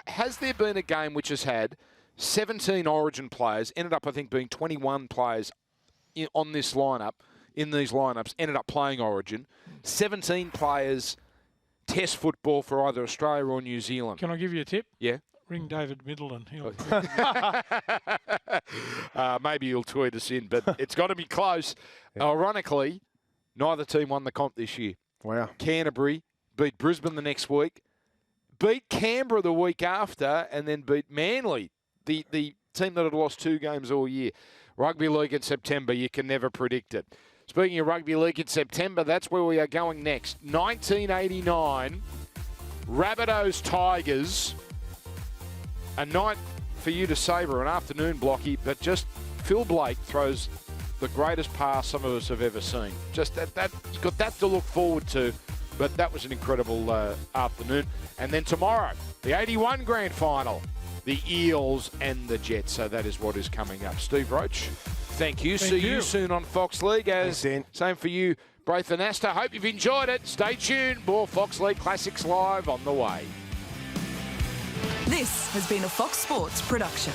has there been a game which has had 17 Origin players, ended up, I think, being 21 players on this lineup, in these lineups, ended up playing Origin. 17 players test football for either Australia or New Zealand. Can I give you a tip? Yeah. Ring David Middleton. Maybe he'll tweet us in, but it's got to be close. Ironically, neither team won the comp this year. Wow. Canterbury beat Brisbane the next week, beat Canberra the week after, and then beat Manly, the team that had lost 2 games all year. Rugby League in September, you can never predict it. Speaking of Rugby League in September, that's where we are going next. 1989, Rabbitohs Tigers. A night for you to savour, an afternoon, Blocky, but just Phil Blake throws the greatest pass some of us have ever seen. Just that you've got that to look forward to, but that was an incredible afternoon. And then tomorrow, the 81 grand final, the Eels and the Jets. So that is what is coming up. Steve Roach, thank you. See you soon on Fox League. Same for you, Braithen Astor. Hope you've enjoyed it. Stay tuned. More Fox League Classics Live on the way. This has been a Fox Sports production.